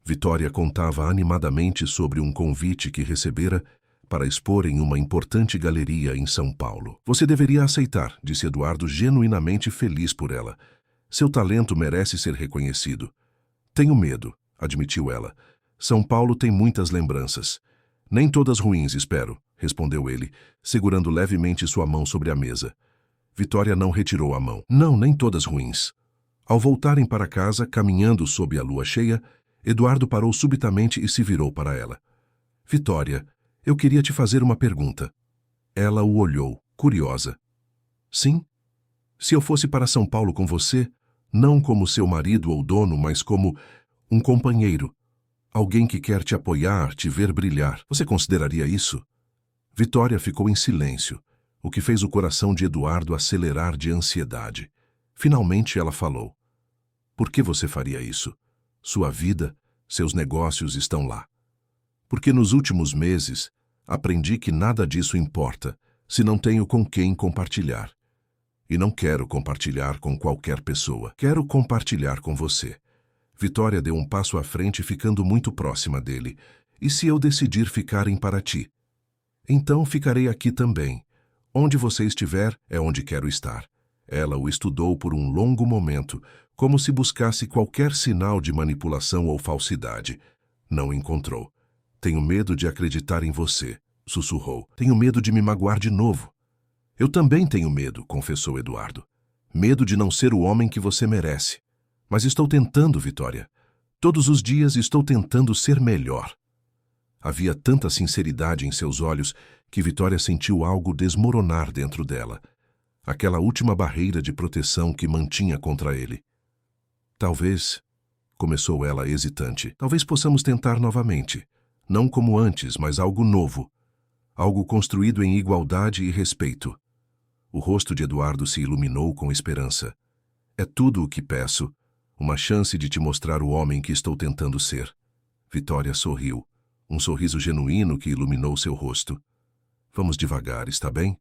Vitória contava animadamente sobre um convite que recebera para expor em uma importante galeria em São Paulo. "Você deveria aceitar", disse Eduardo, genuinamente feliz por ela. "Seu talento merece ser reconhecido." "Tenho medo", admitiu ela. "São Paulo tem muitas lembranças." "Nem todas ruins, espero", respondeu ele, segurando levemente sua mão sobre a mesa. Vitória não retirou a mão. "Não, nem todas ruins." Ao voltarem para casa, caminhando sob a lua cheia, Eduardo parou subitamente e se virou para ela. "Vitória, eu queria te fazer uma pergunta." Ela o olhou, curiosa. "Sim? Se eu fosse para São Paulo com você, não como seu marido ou dono, mas como um companheiro, Alguém que quer te apoiar, te ver brilhar. Você consideraria isso? Vitória ficou em silêncio, o que fez o coração de Eduardo acelerar de ansiedade. Finalmente ela falou. Por que você faria isso? Sua vida, seus negócios estão lá. Porque nos últimos meses, aprendi que nada disso importa se não tenho com quem compartilhar. E não quero compartilhar com qualquer pessoa. Quero compartilhar com você. Vitória deu um passo à frente, ficando muito próxima dele. E se eu decidir ficar em Paraty? Então ficarei aqui também. Onde você estiver é onde quero estar. Ela o estudou por um longo momento, como se buscasse qualquer sinal de manipulação ou falsidade. Não encontrou. Tenho medo de acreditar em você, sussurrou. Tenho medo de me magoar de novo. Eu também tenho medo, confessou Eduardo. Medo de não ser o homem que você merece. Mas estou tentando, Vitória. Todos os dias estou tentando ser melhor. Havia tanta sinceridade em seus olhos que Vitória sentiu algo desmoronar dentro dela. Aquela última barreira de proteção que mantinha contra ele. Talvez, começou ela hesitante, talvez possamos tentar novamente. Não como antes, mas algo novo. Algo construído em igualdade e respeito. O rosto de Eduardo se iluminou com esperança. É tudo o que peço. Uma chance de te mostrar o homem que estou tentando ser. Vitória sorriu. Um sorriso genuíno que iluminou seu rosto. Vamos devagar, está bem?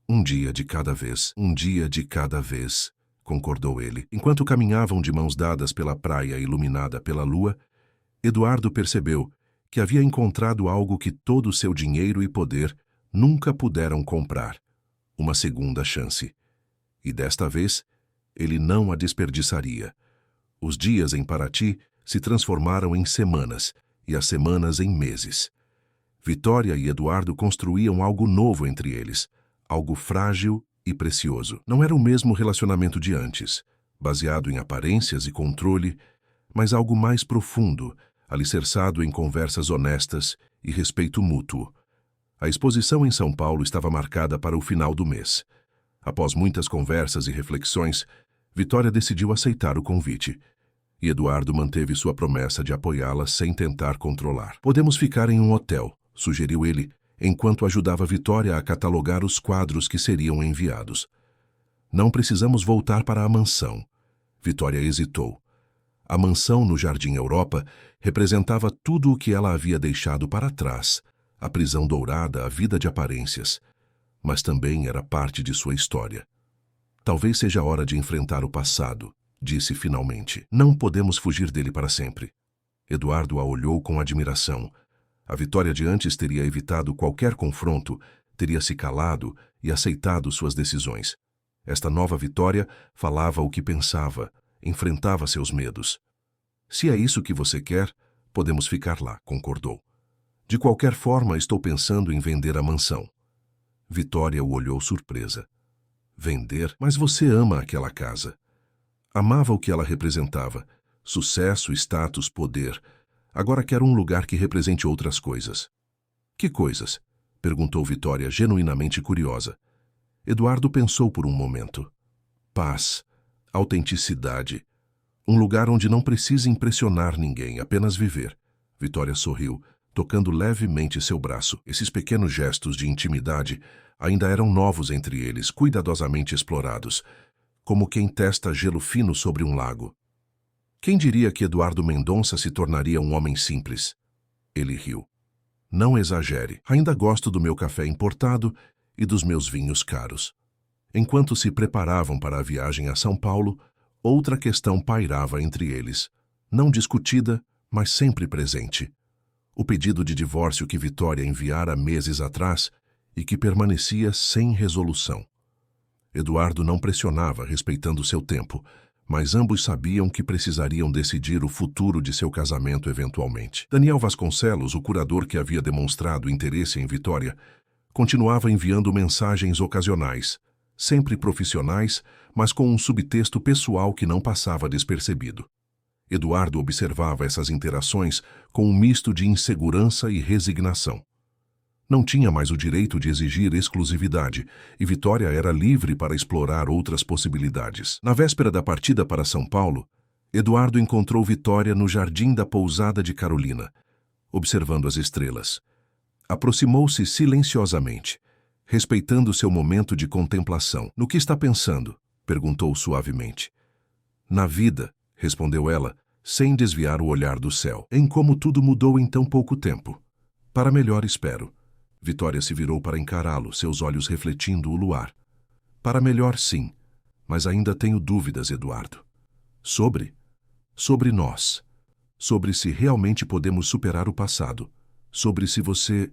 Um dia de cada vez, um dia de cada vez, concordou ele. Enquanto caminhavam de mãos dadas pela praia iluminada pela lua, Eduardo percebeu que havia encontrado algo que todo o seu dinheiro e poder nunca puderam comprar. Uma segunda chance. E desta vez, ele não a desperdiçaria. Os dias em Paraty se transformaram em semanas, e as semanas em meses. Vitória e Eduardo construíam algo novo entre eles, algo frágil e precioso. Não era o mesmo relacionamento de antes, baseado em aparências e controle, mas algo mais profundo, alicerçado em conversas honestas e respeito mútuo. A exposição em São Paulo estava marcada para o final do mês. Após muitas conversas e reflexões, Vitória decidiu aceitar o convite. E Eduardo manteve sua promessa de apoiá-la sem tentar controlar. Podemos ficar em um hotel, sugeriu ele, enquanto ajudava Vitória a catalogar os quadros que seriam enviados. Não precisamos voltar para a mansão. Vitória hesitou. A mansão no Jardim Europa representava tudo o que ela havia deixado para trás, a prisão dourada, a vida de aparências. Mas também era parte de sua história. Talvez seja a hora de enfrentar o passado, disse finalmente. Não podemos fugir dele para sempre. Eduardo a olhou com admiração. A Vitória de antes teria evitado qualquer confronto, teria se calado e aceitado suas decisões. Esta nova Vitória falava o que pensava, enfrentava seus medos. Se é isso que você quer, podemos ficar lá, concordou. De qualquer forma, estou pensando em vender a mansão. Vitória o olhou surpresa. Vender? Mas você ama aquela casa. Amava o que ela representava. Sucesso, status, poder. Agora quer um lugar que represente outras coisas. Que coisas? Perguntou Vitória, genuinamente curiosa. Eduardo pensou por um momento. Paz, autenticidade. Um lugar onde não precise impressionar ninguém, apenas viver. Vitória sorriu, tocando levemente seu braço. Esses pequenos gestos de intimidade ainda eram novos entre eles, cuidadosamente explorados, como quem testa gelo fino sobre um lago. Quem diria que Eduardo Mendonça se tornaria um homem simples? Ele riu. Não exagere. Ainda gosto do meu café importado e dos meus vinhos caros. Enquanto se preparavam para a viagem a São Paulo, outra questão pairava entre eles, não discutida, mas sempre presente. O pedido de divórcio que Vitória enviara meses atrás e que permanecia sem resolução. Eduardo não pressionava, respeitando seu tempo, mas ambos sabiam que precisariam decidir o futuro de seu casamento eventualmente. Daniel Vasconcelos, o curador que havia demonstrado interesse em Vitória, continuava enviando mensagens ocasionais, sempre profissionais, mas com um subtexto pessoal que não passava despercebido. Eduardo observava essas interações com um misto de insegurança e resignação. Não tinha mais o direito de exigir exclusividade, e Vitória era livre para explorar outras possibilidades. Na véspera da partida para São Paulo, Eduardo encontrou Vitória no jardim da pousada de Carolina, observando as estrelas. Aproximou-se silenciosamente, respeitando seu momento de contemplação. "No que está pensando?" perguntou suavemente. "Na vida", respondeu ela, sem desviar o olhar do céu. "Em como tudo mudou em tão pouco tempo. Para melhor, espero." Vitória se virou para encará-lo, seus olhos refletindo o luar. "Para melhor, sim, mas ainda tenho dúvidas, Eduardo. Sobre? Sobre nós. Sobre se realmente podemos superar o passado. Sobre se você..."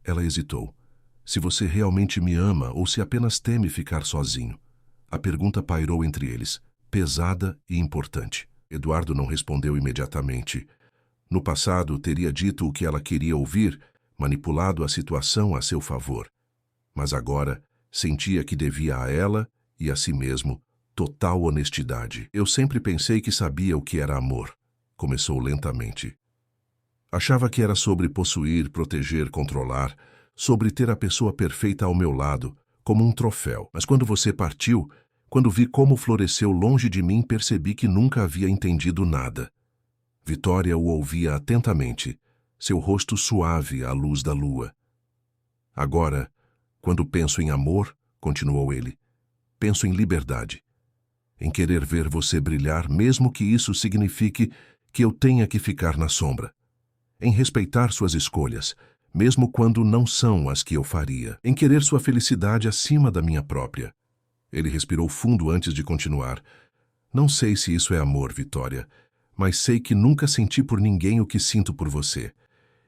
Ela hesitou. "Se você realmente me ama ou se apenas teme ficar sozinho." A pergunta pairou entre eles, pesada e importante. Eduardo não respondeu imediatamente. No passado, teria dito o que ela queria ouvir, manipulado a situação a seu favor. Mas agora, sentia que devia a ela e a si mesmo total honestidade. "Eu sempre pensei que sabia o que era amor", começou lentamente. "Achava que era sobre possuir, proteger, controlar, sobre ter a pessoa perfeita ao meu lado, como um troféu. Mas quando você partiu, quando vi como floresceu longe de mim, percebi que nunca havia entendido nada." Vitória o ouvia atentamente, seu rosto suave à luz da lua. "Agora, quando penso em amor", continuou ele, "penso em liberdade. Em querer ver você brilhar, mesmo que isso signifique que eu tenha que ficar na sombra. Em respeitar suas escolhas, mesmo quando não são as que eu faria. Em querer sua felicidade acima da minha própria." Ele respirou fundo antes de continuar. "Não sei se isso é amor, Vitória, mas sei que nunca senti por ninguém o que sinto por você.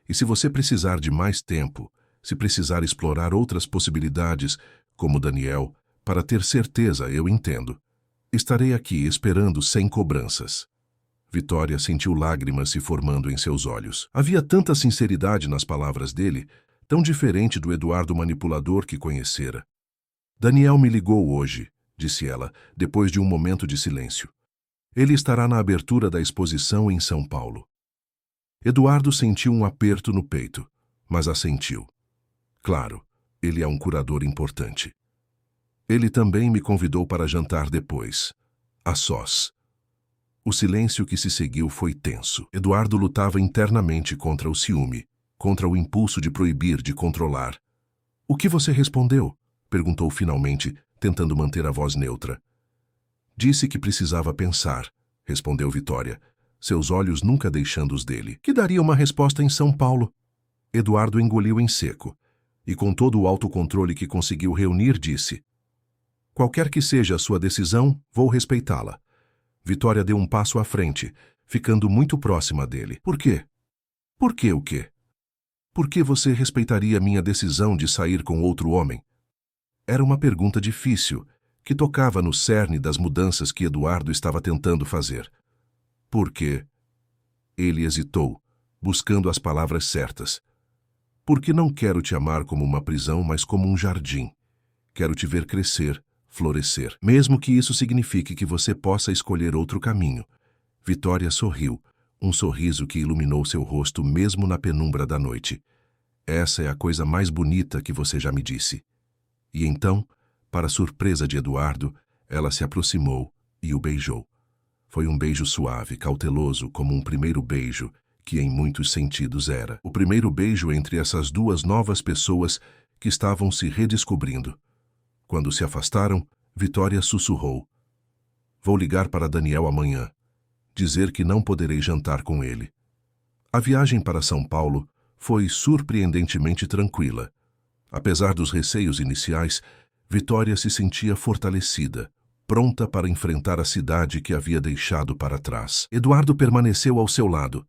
E se você precisar de mais tempo, se precisar explorar outras possibilidades, como Daniel, para ter certeza, eu entendo. Estarei aqui esperando sem cobranças." Vitória sentiu lágrimas se formando em seus olhos. Havia tanta sinceridade nas palavras dele, tão diferente do Eduardo manipulador que conhecera. "Daniel me ligou hoje", disse ela, depois de um momento de silêncio. "Ele estará na abertura da exposição em São Paulo." Eduardo sentiu um aperto no peito, mas assentiu. "Claro, ele é um curador importante." "Ele também me convidou para jantar depois, a sós." O silêncio que se seguiu foi tenso. Eduardo lutava internamente contra o ciúme, contra o impulso de proibir, de controlar. "O que você respondeu?" perguntou finalmente, tentando manter a voz neutra. "Disse que precisava pensar", respondeu Vitória, seus olhos nunca deixando os dele. "Que daria uma resposta em São Paulo." Eduardo engoliu em seco, e com todo o autocontrole que conseguiu reunir, disse: "Qualquer que seja a sua decisão, vou respeitá-la." Vitória deu um passo à frente, ficando muito próxima dele. "Por quê?" "Por que o quê?" "Por que você respeitaria minha decisão de sair com outro homem?" Era uma pergunta difícil, que tocava no cerne das mudanças que Eduardo estava tentando fazer. "Por quê?" Ele hesitou, buscando as palavras certas. "Porque não quero te amar como uma prisão, mas como um jardim. Quero te ver crescer, florescer, mesmo que isso signifique que você possa escolher outro caminho." Vitória sorriu, um sorriso que iluminou seu rosto mesmo na penumbra da noite. "Essa é a coisa mais bonita que você já me disse." E então, para surpresa de Eduardo, ela se aproximou e o beijou. Foi um beijo suave, cauteloso, como um primeiro beijo, que em muitos sentidos era. O primeiro beijo entre essas duas novas pessoas que estavam se redescobrindo. Quando se afastaram, Vitória sussurrou: "Vou ligar para Daniel amanhã, dizer que não poderei jantar com ele." A viagem para São Paulo foi surpreendentemente tranquila. Apesar dos receios iniciais, Vitória se sentia fortalecida, pronta para enfrentar a cidade que havia deixado para trás. Eduardo permaneceu ao seu lado,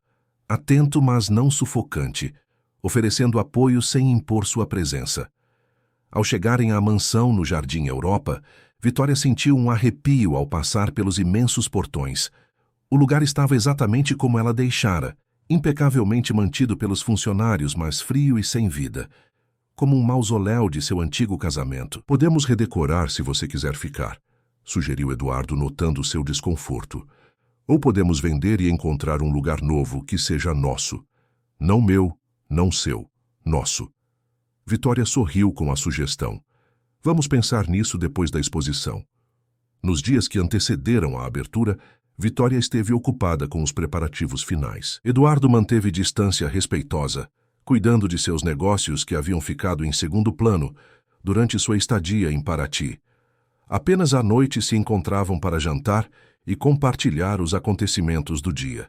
atento mas não sufocante, oferecendo apoio sem impor sua presença. Ao chegarem à mansão no Jardim Europa, Vitória sentiu um arrepio ao passar pelos imensos portões. O lugar estava exatamente como ela deixara, impecavelmente mantido pelos funcionários, mas frio e sem vida, como um mausoléu de seu antigo casamento. "Podemos redecorar se você quiser ficar", sugeriu Eduardo, notando seu desconforto. "Ou podemos vender e encontrar um lugar novo que seja nosso. Não meu, não seu, nosso." Vitória sorriu com a sugestão. "Vamos pensar nisso depois da exposição." Nos dias que antecederam a abertura, Vitória esteve ocupada com os preparativos finais. Eduardo manteve distância respeitosa, cuidando de seus negócios que haviam ficado em segundo plano durante sua estadia em Paraty. Apenas à noite se encontravam para jantar e compartilhar os acontecimentos do dia.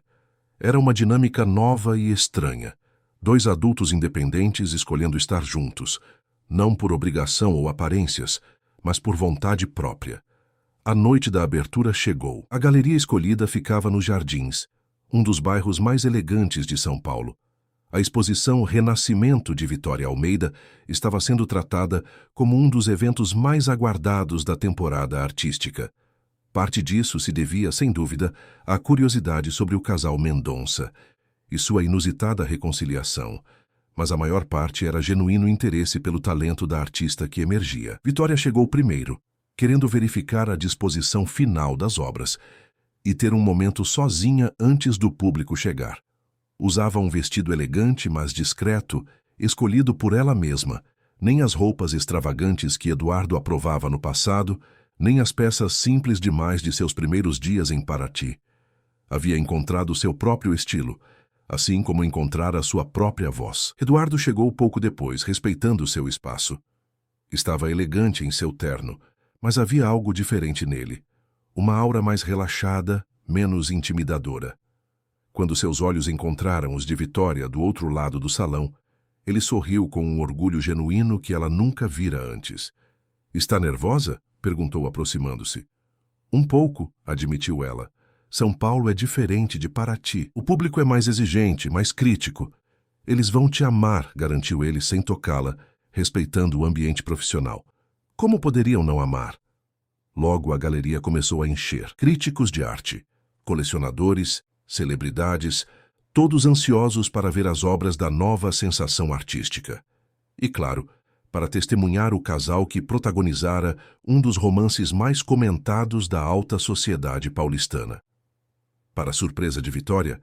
Era uma dinâmica nova e estranha. Dois adultos independentes escolhendo estar juntos, não por obrigação ou aparências, mas por vontade própria. A noite da abertura chegou. A galeria escolhida ficava nos Jardins, um dos bairros mais elegantes de São Paulo. A exposição Renascimento de Vitória Almeida estava sendo tratada como um dos eventos mais aguardados da temporada artística. Parte disso se devia, sem dúvida, à curiosidade sobre o casal Mendonça e sua inusitada reconciliação, mas a maior parte era genuíno interesse pelo talento da artista que emergia. Vitória chegou primeiro, querendo verificar a disposição final das obras e ter um momento sozinha antes do público chegar. Usava um vestido elegante, mas discreto, escolhido por ela mesma. Nem as roupas extravagantes que Eduardo aprovava no passado, nem as peças simples demais de seus primeiros dias em Paraty. Havia encontrado seu próprio estilo, assim como encontrara sua própria voz. Eduardo chegou pouco depois, respeitando seu espaço. Estava elegante em seu terno, mas havia algo diferente nele. Uma aura mais relaxada, menos intimidadora. Quando seus olhos encontraram os de Vitória do outro lado do salão, ele sorriu com um orgulho genuíno que ela nunca vira antes. "Está nervosa?" perguntou aproximando-se. "Um pouco", admitiu ela. "São Paulo é diferente de Paraty. O público é mais exigente, mais crítico. Eles vão te amar", garantiu ele sem tocá-la, respeitando o ambiente profissional. Como poderiam não amar? Logo a galeria começou a encher. Críticos de arte, colecionadores, celebridades, todos ansiosos para ver as obras da nova sensação artística. E, claro, para testemunhar o casal que protagonizara um dos romances mais comentados da alta sociedade paulistana. Para surpresa de Vitória,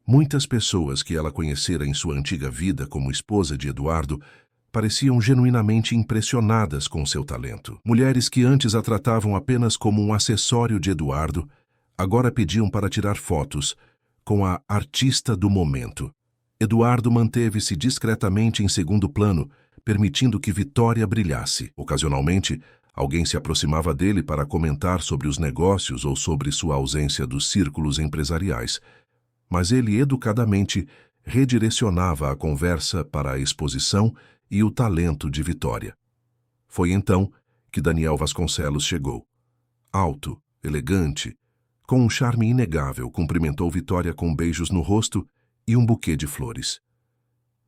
muitas pessoas que ela conhecera em sua antiga vida como esposa de Eduardo pareciam genuinamente impressionadas com seu talento. Mulheres que antes a tratavam apenas como um acessório de Eduardo, agora pediam para tirar fotos com a artista do momento. Eduardo manteve-se discretamente em segundo plano, permitindo que Vitória brilhasse. Ocasionalmente, alguém se aproximava dele para comentar sobre os negócios ou sobre sua ausência dos círculos empresariais, mas ele educadamente redirecionava a conversa para a exposição e o talento de Vitória. Foi então que Daniel Vasconcelos chegou. Alto, elegante, com um charme inegável, cumprimentou Vitória com beijos no rosto e um buquê de flores.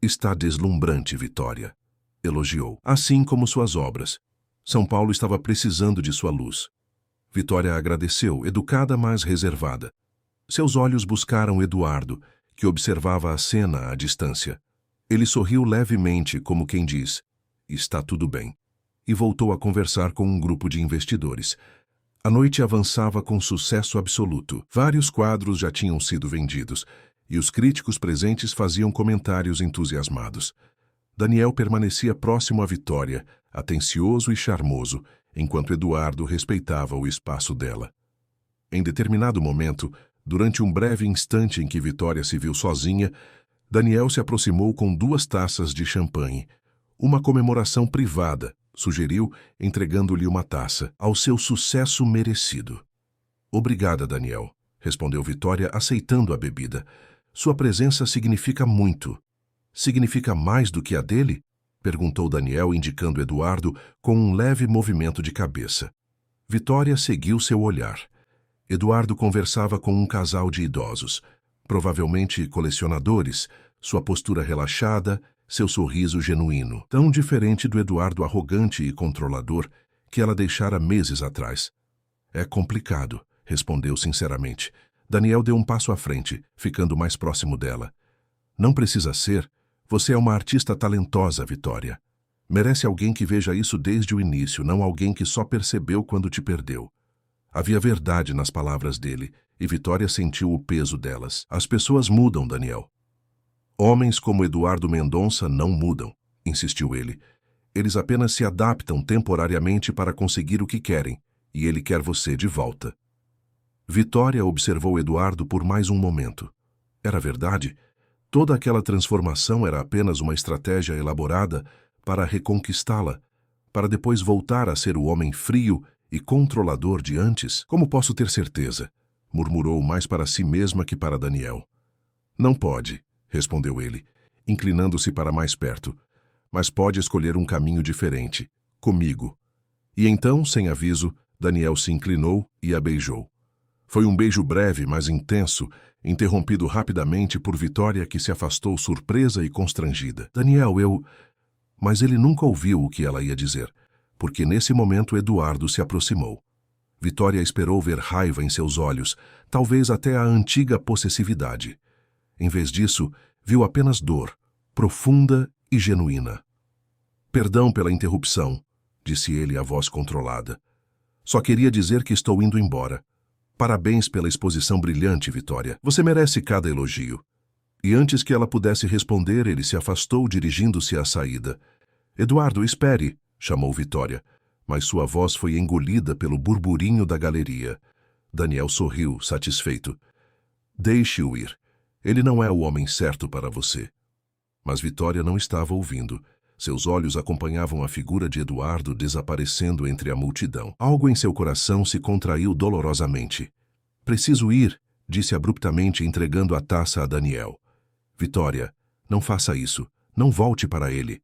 "Está deslumbrante, Vitória", elogiou. "Assim como suas obras. São Paulo estava precisando de sua luz." Vitória agradeceu, educada, mas reservada. Seus olhos buscaram Eduardo, que observava a cena à distância. Ele sorriu levemente, como quem diz, "Está tudo bem", e voltou a conversar com um grupo de investidores. A noite avançava com sucesso absoluto. Vários quadros já tinham sido vendidos, e os críticos presentes faziam comentários entusiasmados. Daniel permanecia próximo à Vitória, atencioso e charmoso, enquanto Eduardo respeitava o espaço dela. Em determinado momento, durante um breve instante em que Vitória se viu sozinha, Daniel se aproximou com 2 taças de champanhe. "Uma comemoração privada", sugeriu, entregando-lhe uma taça, "ao seu sucesso merecido." "Obrigada, Daniel", respondeu Vitória, aceitando a bebida. "Sua presença significa muito." "Significa mais do que a dele?" perguntou Daniel, indicando Eduardo com um leve movimento de cabeça. Vitória seguiu seu olhar. Eduardo conversava com um casal de idosos, provavelmente colecionadores, sua postura relaxada, seu sorriso genuíno, tão diferente do Eduardo arrogante e controlador que ela deixara meses atrás. "É complicado", respondeu sinceramente. Daniel deu um passo à frente, ficando mais próximo dela. "Não precisa ser. Você é uma artista talentosa, Vitória. Merece alguém que veja isso desde o início, não alguém que só percebeu quando te perdeu." Havia verdade nas palavras dele, e Vitória sentiu o peso delas. "As pessoas mudam, Daniel." "Homens como Eduardo Mendonça não mudam", insistiu ele. "Eles apenas se adaptam temporariamente para conseguir o que querem, e ele quer você de volta." Vitória observou Eduardo por mais um momento. Era verdade? Toda aquela transformação era apenas uma estratégia elaborada para reconquistá-la, para depois voltar a ser o homem frio e controlador de antes? Como posso ter certeza? Murmurou mais para si mesma que para Daniel. Não pode, respondeu ele, inclinando-se para mais perto. Mas pode escolher um caminho diferente, comigo. E então, sem aviso, Daniel se inclinou e a beijou. Foi um beijo breve, mas intenso, interrompido rapidamente por Vitória, que se afastou surpresa e constrangida. Daniel, eu... Mas ele nunca ouviu o que ela ia dizer, porque nesse momento Eduardo se aproximou. Vitória esperou ver raiva em seus olhos, talvez até a antiga possessividade. Em vez disso, viu apenas dor, profunda e genuína. Perdão pela interrupção, disse ele a voz controlada. Só queria dizer que estou indo embora. Parabéns pela exposição brilhante, Vitória. Você merece cada elogio. E antes que ela pudesse responder, ele se afastou, dirigindo-se à saída. Eduardo, espere, chamou Vitória, mas sua voz foi engolida pelo burburinho da galeria. Daniel sorriu, satisfeito. Deixe-o ir. Ele não é o homem certo para você. Mas Vitória não estava ouvindo. Seus olhos acompanhavam a figura de Eduardo desaparecendo entre a multidão. Algo em seu coração se contraiu dolorosamente. Preciso ir, disse abruptamente, entregando a taça a Daniel. Vitória, não faça isso. Não volte para ele.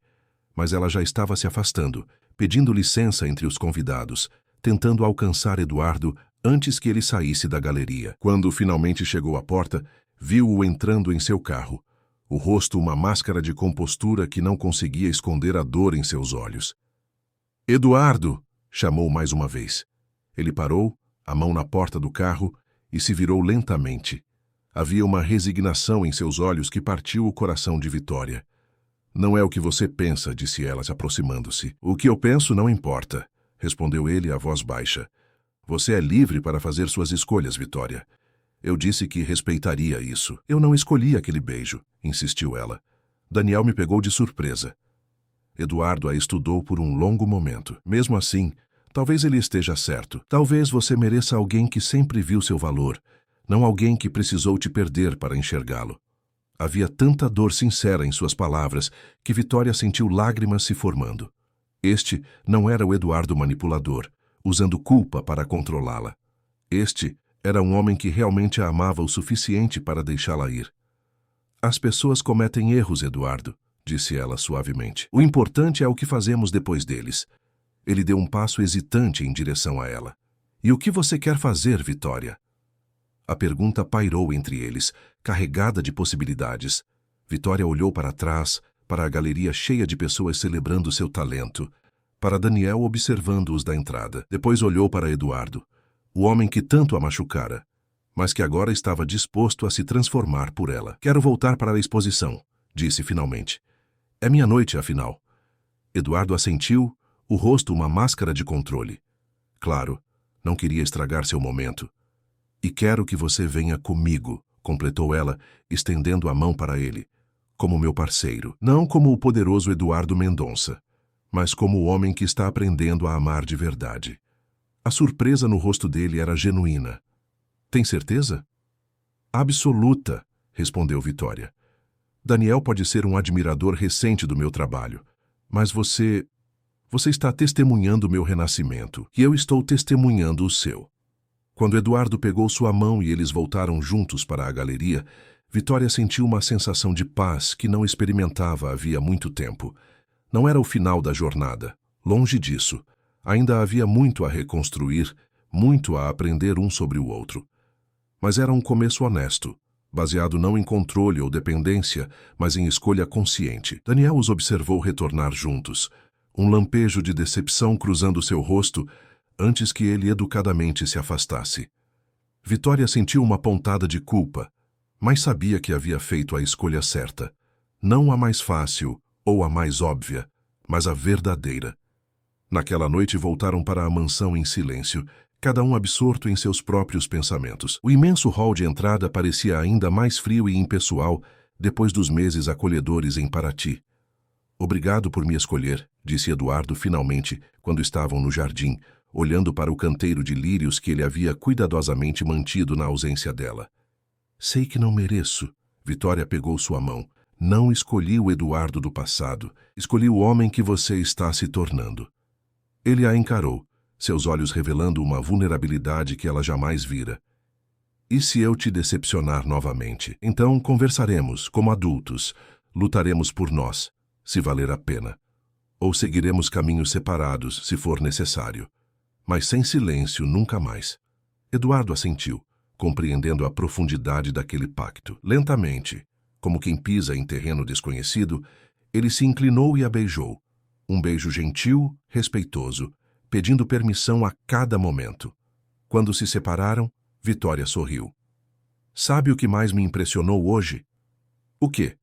Mas ela já estava se afastando, pedindo licença entre os convidados, tentando alcançar Eduardo antes que ele saísse da galeria. Quando finalmente chegou à porta, viu-o entrando em seu carro. O rosto uma máscara de compostura que não conseguia esconder a dor em seus olhos. Eduardo! Chamou mais uma vez. Ele parou, a mão na porta do carro, e se virou lentamente. Havia uma resignação em seus olhos que partiu o coração de Vitória. Não é o que você pensa, disse ela, se aproximando-se. O que eu penso não importa, respondeu ele a voz baixa. Você é livre para fazer suas escolhas, Vitória. Eu disse que respeitaria isso. Eu não escolhi aquele beijo, insistiu ela. Daniel me pegou de surpresa. Eduardo a estudou por um longo momento. Mesmo assim, talvez ele esteja certo. Talvez você mereça alguém que sempre viu seu valor, não alguém que precisou te perder para enxergá-lo. Havia tanta dor sincera em suas palavras que Vitória sentiu lágrimas se formando. Este não era o Eduardo manipulador, usando culpa para controlá-la. Este era um homem que realmente a amava o suficiente para deixá-la ir. As pessoas cometem erros, Eduardo, disse ela suavemente. O importante é o que fazemos depois deles. Ele deu um passo hesitante em direção a ela. E o que você quer fazer, Vitória? A pergunta pairou entre eles, carregada de possibilidades. Vitória olhou para trás, para a galeria cheia de pessoas celebrando seu talento, para Daniel observando-os da entrada. Depois olhou para Eduardo, o homem que tanto a machucara, mas que agora estava disposto a se transformar por ela. Quero voltar para a exposição, disse finalmente. É minha noite, afinal. Eduardo assentiu, o rosto uma máscara de controle. Claro, não queria estragar seu momento. E quero que você venha comigo, completou ela, estendendo a mão para ele, como meu parceiro. Não como o poderoso Eduardo Mendonça, mas como o homem que está aprendendo a amar de verdade. A surpresa no rosto dele era genuína. Tem certeza? Absoluta, respondeu Vitória. Daniel pode ser um admirador recente do meu trabalho, mas você está testemunhando o meu renascimento, e eu estou testemunhando o seu. Quando Eduardo pegou sua mão e eles voltaram juntos para a galeria, Vitória sentiu uma sensação de paz que não experimentava havia muito tempo. Não era o final da jornada, longe disso. Ainda havia muito a reconstruir, muito a aprender um sobre o outro. Mas era um começo honesto, baseado não em controle ou dependência, mas em escolha consciente. Daniel os observou retornar juntos, um lampejo de decepção cruzando seu rosto antes que ele educadamente se afastasse. Vitória sentiu uma pontada de culpa, mas sabia que havia feito a escolha certa. Não a mais fácil ou a mais óbvia, mas a verdadeira. Naquela noite voltaram para a mansão em silêncio, cada um absorto em seus próprios pensamentos. O imenso hall de entrada parecia ainda mais frio e impessoal depois dos meses acolhedores em Paraty. Obrigado por me escolher, disse Eduardo finalmente, quando estavam no jardim, olhando para o canteiro de lírios que ele havia cuidadosamente mantido na ausência dela. Sei que não mereço. Vitória pegou sua mão. Não escolhi o Eduardo do passado. Escolhi o homem que você está se tornando. Ele a encarou, seus olhos revelando uma vulnerabilidade que ela jamais vira. E se eu te decepcionar novamente? Então conversaremos, como adultos. Lutaremos por nós, se valer a pena. Ou seguiremos caminhos separados, se for necessário. Mas sem silêncio, nunca mais. Eduardo assentiu, compreendendo a profundidade daquele pacto. Lentamente, como quem pisa em terreno desconhecido, ele se inclinou e a beijou. Um beijo gentil, respeitoso, pedindo permissão a cada momento. Quando se separaram, Vitória sorriu. Sabe o que mais me impressionou hoje? O quê?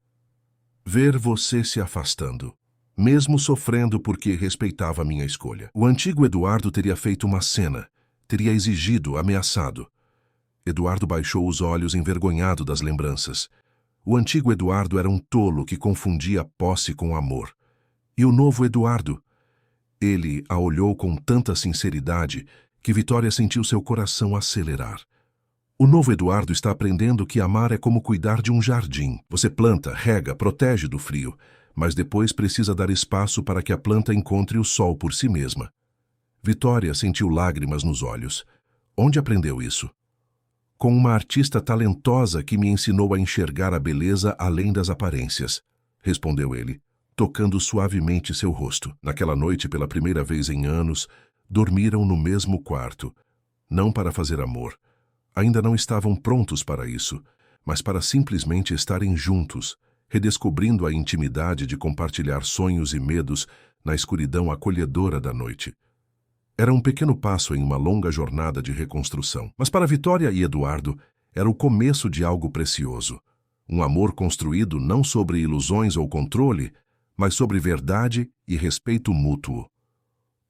Ver você se afastando, mesmo sofrendo porque respeitava minha escolha. O antigo Eduardo teria feito uma cena, teria exigido, ameaçado. Eduardo baixou os olhos envergonhado das lembranças. O antigo Eduardo era um tolo que confundia posse com amor. E o novo Eduardo? Ele a olhou com tanta sinceridade que Vitória sentiu seu coração acelerar. O novo Eduardo está aprendendo que amar é como cuidar de um jardim. Você planta, rega, protege do frio, mas depois precisa dar espaço para que a planta encontre o sol por si mesma. Vitória sentiu lágrimas nos olhos. Onde aprendeu isso? Com uma artista talentosa que me ensinou a enxergar a beleza além das aparências, respondeu ele, tocando suavemente seu rosto. Naquela noite, pela primeira vez em anos, dormiram no mesmo quarto. Não para fazer amor. Ainda não estavam prontos para isso, mas para simplesmente estarem juntos, redescobrindo a intimidade de compartilhar sonhos e medos na escuridão acolhedora da noite. Era um pequeno passo em uma longa jornada de reconstrução. Mas para Vitória e Eduardo, era o começo de algo precioso. Um amor construído não sobre ilusões ou controle, mas sobre verdade e respeito mútuo.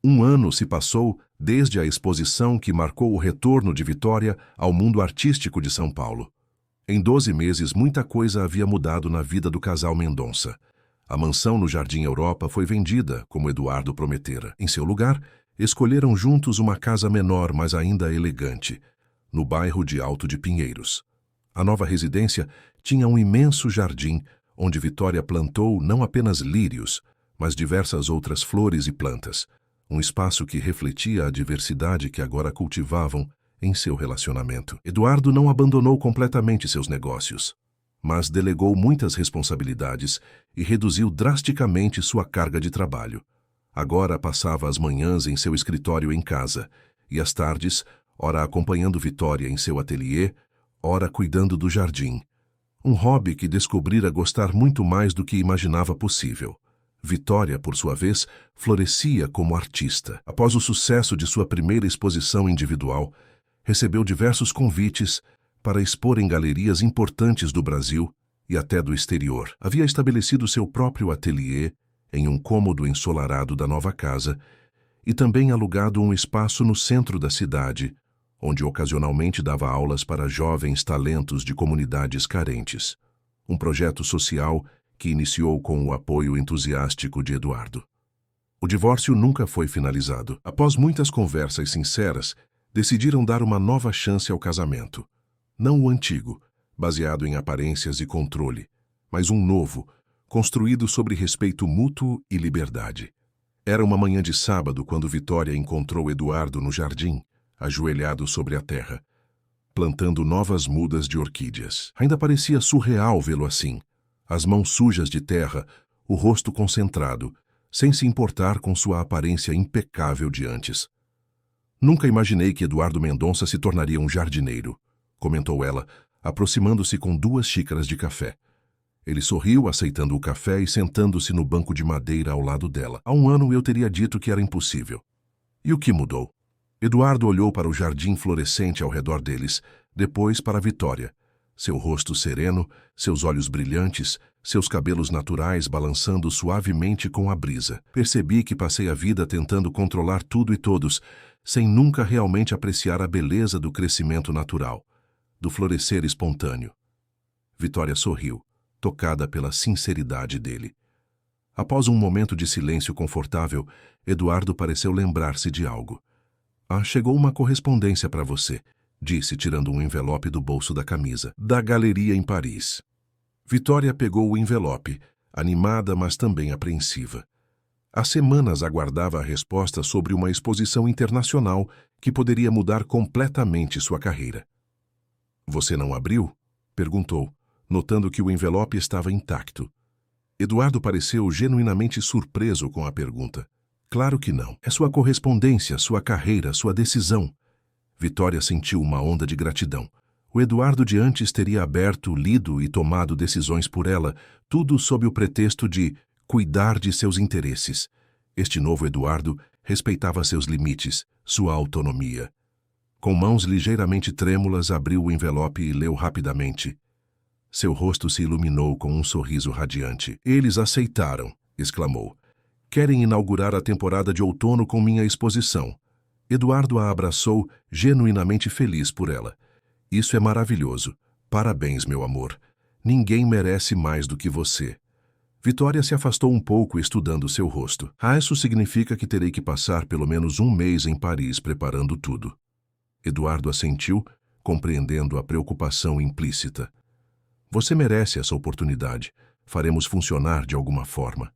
1 ano se passou desde a exposição que marcou o retorno de Vitória ao mundo artístico de São Paulo. Em 12 meses, muita coisa havia mudado na vida do casal Mendonça. A mansão no Jardim Europa foi vendida, como Eduardo prometera. Em seu lugar, escolheram juntos uma casa menor, mas ainda elegante, no bairro de Alto de Pinheiros. A nova residência tinha um imenso jardim, onde Vitória plantou não apenas lírios, mas diversas outras flores e plantas. Um espaço que refletia a diversidade que agora cultivavam em seu relacionamento. Eduardo não abandonou completamente seus negócios, mas delegou muitas responsabilidades e reduziu drasticamente sua carga de trabalho. Agora passava as manhãs em seu escritório em casa e as tardes, ora acompanhando Vitória em seu ateliê, ora cuidando do jardim. Um hobby que descobrira gostar muito mais do que imaginava possível. Vitória, por sua vez, florescia como artista. Após o sucesso de sua primeira exposição individual, recebeu diversos convites para expor em galerias importantes do Brasil e até do exterior. Havia estabelecido seu próprio ateliê em um cômodo ensolarado da nova casa e também alugado um espaço no centro da cidade, onde ocasionalmente dava aulas para jovens talentos de comunidades carentes. Um projeto social que iniciou com o apoio entusiástico de Eduardo. O divórcio nunca foi finalizado. Após muitas conversas sinceras, decidiram dar uma nova chance ao casamento. Não o antigo, baseado em aparências e controle, mas um novo, construído sobre respeito mútuo e liberdade. Era uma manhã de sábado quando Vitória encontrou Eduardo no jardim, ajoelhado sobre a terra, plantando novas mudas de orquídeas. Ainda parecia surreal vê-lo assim, as mãos sujas de terra, o rosto concentrado, sem se importar com sua aparência impecável de antes. Nunca imaginei que Eduardo Mendonça se tornaria um jardineiro, comentou ela, aproximando-se com 2 xícaras de café. Ele sorriu, aceitando o café e sentando-se no banco de madeira ao lado dela. Há 1 ano eu teria dito que era impossível. E o que mudou? Eduardo olhou para o jardim florescente ao redor deles, depois para Vitória. Seu rosto sereno, seus olhos brilhantes, seus cabelos naturais balançando suavemente com a brisa. Percebi que passei a vida tentando controlar tudo e todos, sem nunca realmente apreciar a beleza do crescimento natural, do florescer espontâneo. Vitória sorriu, tocada pela sinceridade dele. Após um momento de silêncio confortável, Eduardo pareceu lembrar-se de algo. Ah, chegou uma correspondência para você, disse, tirando um envelope do bolso da camisa. Da galeria em Paris. Vitória pegou o envelope, animada, mas também apreensiva. Há semanas aguardava a resposta sobre uma exposição internacional que poderia mudar completamente sua carreira. Você não abriu? Perguntou, notando que o envelope estava intacto. Eduardo pareceu genuinamente surpreso com a pergunta. Claro que não. É sua correspondência, sua carreira, sua decisão. Vitória sentiu uma onda de gratidão. O Eduardo de antes teria aberto, lido e tomado decisões por ela, tudo sob o pretexto de cuidar de seus interesses. Este novo Eduardo respeitava seus limites, sua autonomia. Com mãos ligeiramente trêmulas, abriu o envelope e leu rapidamente. Seu rosto se iluminou com um sorriso radiante. Eles aceitaram, exclamou. Querem inaugurar a temporada de outono com minha exposição. Eduardo a abraçou, genuinamente feliz por ela. Isso é maravilhoso. Parabéns, meu amor. Ninguém merece mais do que você. Vitória se afastou um pouco, estudando seu rosto. Ah, isso significa que terei que passar pelo menos um mês em Paris preparando tudo. Eduardo assentiu, compreendendo a preocupação implícita. Você merece essa oportunidade. Faremos funcionar de alguma forma.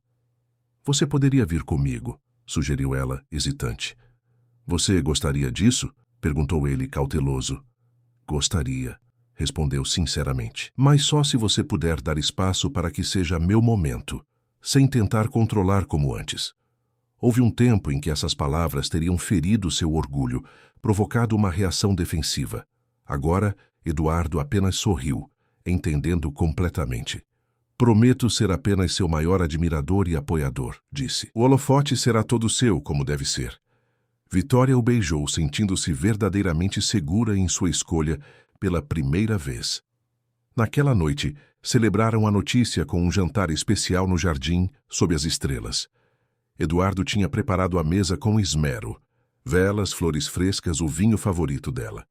Você poderia vir comigo, sugeriu ela, hesitante. Você gostaria disso? Perguntou ele, cauteloso. Gostaria, respondeu sinceramente. Mas só se você puder dar espaço para que seja meu momento, sem tentar controlar como antes. Houve um tempo em que essas palavras teriam ferido seu orgulho, provocado uma reação defensiva. Agora, Eduardo apenas sorriu, entendendo completamente. Prometo ser apenas seu maior admirador e apoiador, disse. O holofote será todo seu, como deve ser. Vitória o beijou, sentindo-se verdadeiramente segura em sua escolha pela primeira vez. Naquela noite, celebraram a notícia com um jantar especial no jardim, sob as estrelas. Eduardo tinha preparado a mesa com esmero. Velas, flores frescas, o vinho favorito dela.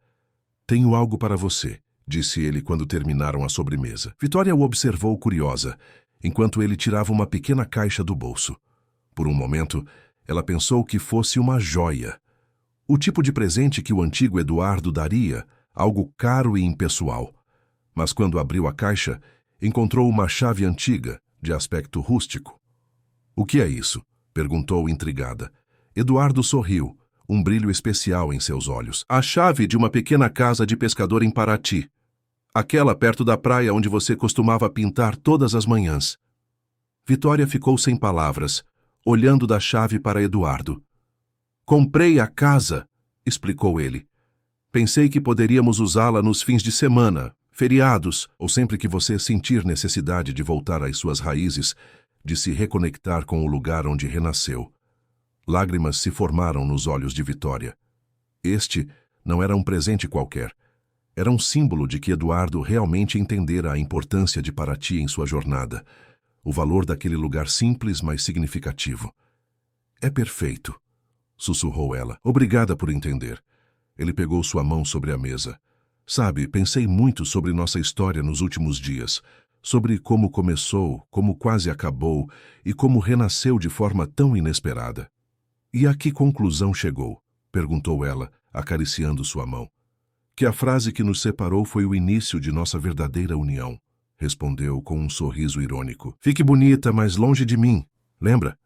Tenho algo para você, disse ele quando terminaram a sobremesa. Vitória o observou curiosa, enquanto ele tirava uma pequena caixa do bolso. Por um momento, ela pensou que fosse uma joia. O tipo de presente que o antigo Eduardo daria, algo caro e impessoal. Mas quando abriu a caixa, encontrou uma chave antiga, de aspecto rústico. O que é isso? Perguntou intrigada. Eduardo sorriu, um brilho especial em seus olhos. A chave de uma pequena casa de pescador em Paraty. Aquela perto da praia onde você costumava pintar todas as manhãs. Vitória ficou sem palavras, olhando da chave para Eduardo. Comprei a casa, explicou ele. Pensei que poderíamos usá-la nos fins de semana, feriados, ou sempre que você sentir necessidade de voltar às suas raízes, de se reconectar com o lugar onde renasceu. Lágrimas se formaram nos olhos de Vitória. Este não era um presente qualquer. Era um símbolo de que Eduardo realmente entendera a importância de Paraty em sua jornada, o valor daquele lugar simples, mas significativo. É perfeito, sussurrou ela. Obrigada por entender. Ele pegou sua mão sobre a mesa. Sabe, pensei muito sobre nossa história nos últimos dias, sobre como começou, como quase acabou e como renasceu de forma tão inesperada. E a que conclusão chegou? Perguntou ela, acariciando sua mão. Que a frase que nos separou foi o início de nossa verdadeira união, respondeu com um sorriso irônico. Fique bonita, mas longe de mim, lembra?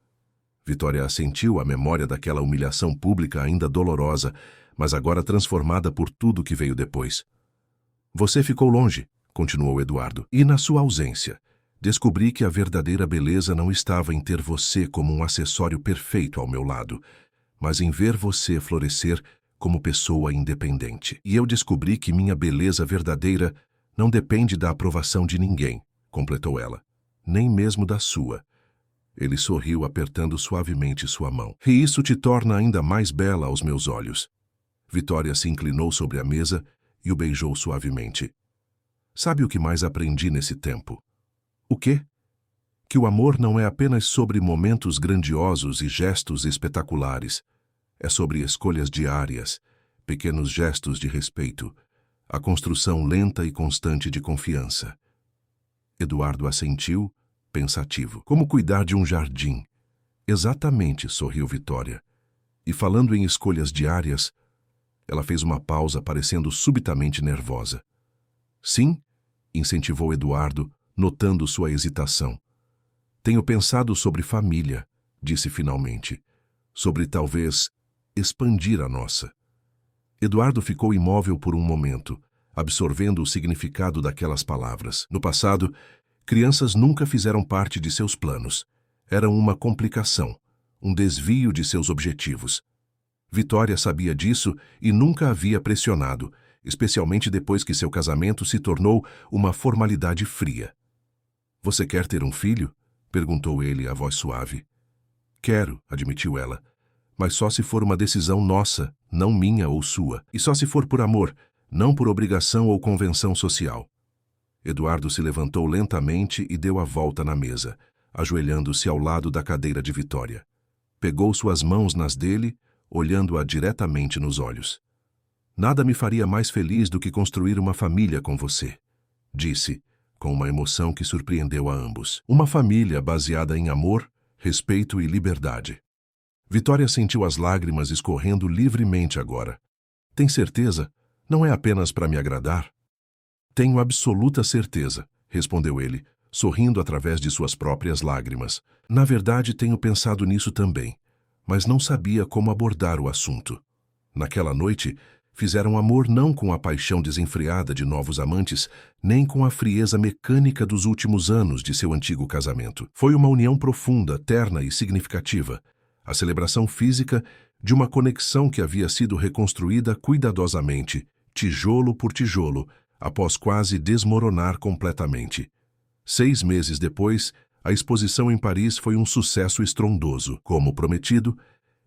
Vitória assentiu à memória daquela humilhação pública ainda dolorosa, mas agora transformada por tudo que veio depois. Você ficou longe, continuou Eduardo, e na sua ausência, descobri que a verdadeira beleza não estava em ter você como um acessório perfeito ao meu lado, mas em ver você florescer como pessoa independente. E eu descobri que minha beleza verdadeira não depende da aprovação de ninguém, completou ela, nem mesmo da sua. Ele sorriu, apertando suavemente sua mão. E isso te torna ainda mais bela aos meus olhos. Vitória se inclinou sobre a mesa e o beijou suavemente. Sabe o que mais aprendi nesse tempo? O quê? Que o amor não é apenas sobre momentos grandiosos e gestos espetaculares. É sobre escolhas diárias, pequenos gestos de respeito, a construção lenta e constante de confiança. Eduardo assentiu, pensativo. Como cuidar de um jardim? Exatamente, sorriu Vitória. E falando em escolhas diárias, Ela fez uma pausa, parecendo subitamente nervosa. Sim, incentivou Eduardo, notando sua hesitação. Tenho pensado sobre família, disse finalmente. Sobre talvez expandir a nossa. Eduardo ficou imóvel por um momento, absorvendo o significado daquelas palavras. No passado, crianças nunca fizeram parte de seus planos. Eram uma complicação, um desvio de seus objetivos. Vitória sabia disso e nunca havia pressionado, especialmente depois que seu casamento se tornou uma formalidade fria. Você quer ter um filho? Perguntou ele, a voz suave. Quero, admitiu ela, mas só se for uma decisão nossa, não minha ou sua, e só se for por amor, não por obrigação ou convenção social. Eduardo se levantou lentamente e deu a volta na mesa, ajoelhando-se ao lado da cadeira de Vitória. Pegou suas mãos nas dele, olhando-a diretamente nos olhos. Nada me faria mais feliz do que construir uma família com você, disse, com uma emoção que surpreendeu a ambos. Uma família baseada em amor, respeito e liberdade. Vitória sentiu as lágrimas escorrendo livremente agora. Tem certeza? Não é apenas para me agradar? Tenho absoluta certeza, respondeu ele, sorrindo através de suas próprias lágrimas. Na verdade, tenho pensado nisso também, mas não sabia como abordar o assunto. Naquela noite, fizeram amor não com a paixão desenfreada de novos amantes, nem com a frieza mecânica dos últimos anos de seu antigo casamento. Foi uma união profunda, terna e significativa, a celebração física de uma conexão que havia sido reconstruída cuidadosamente, tijolo por tijolo, após quase desmoronar completamente. 6 meses depois, a exposição em Paris foi um sucesso estrondoso. Como prometido,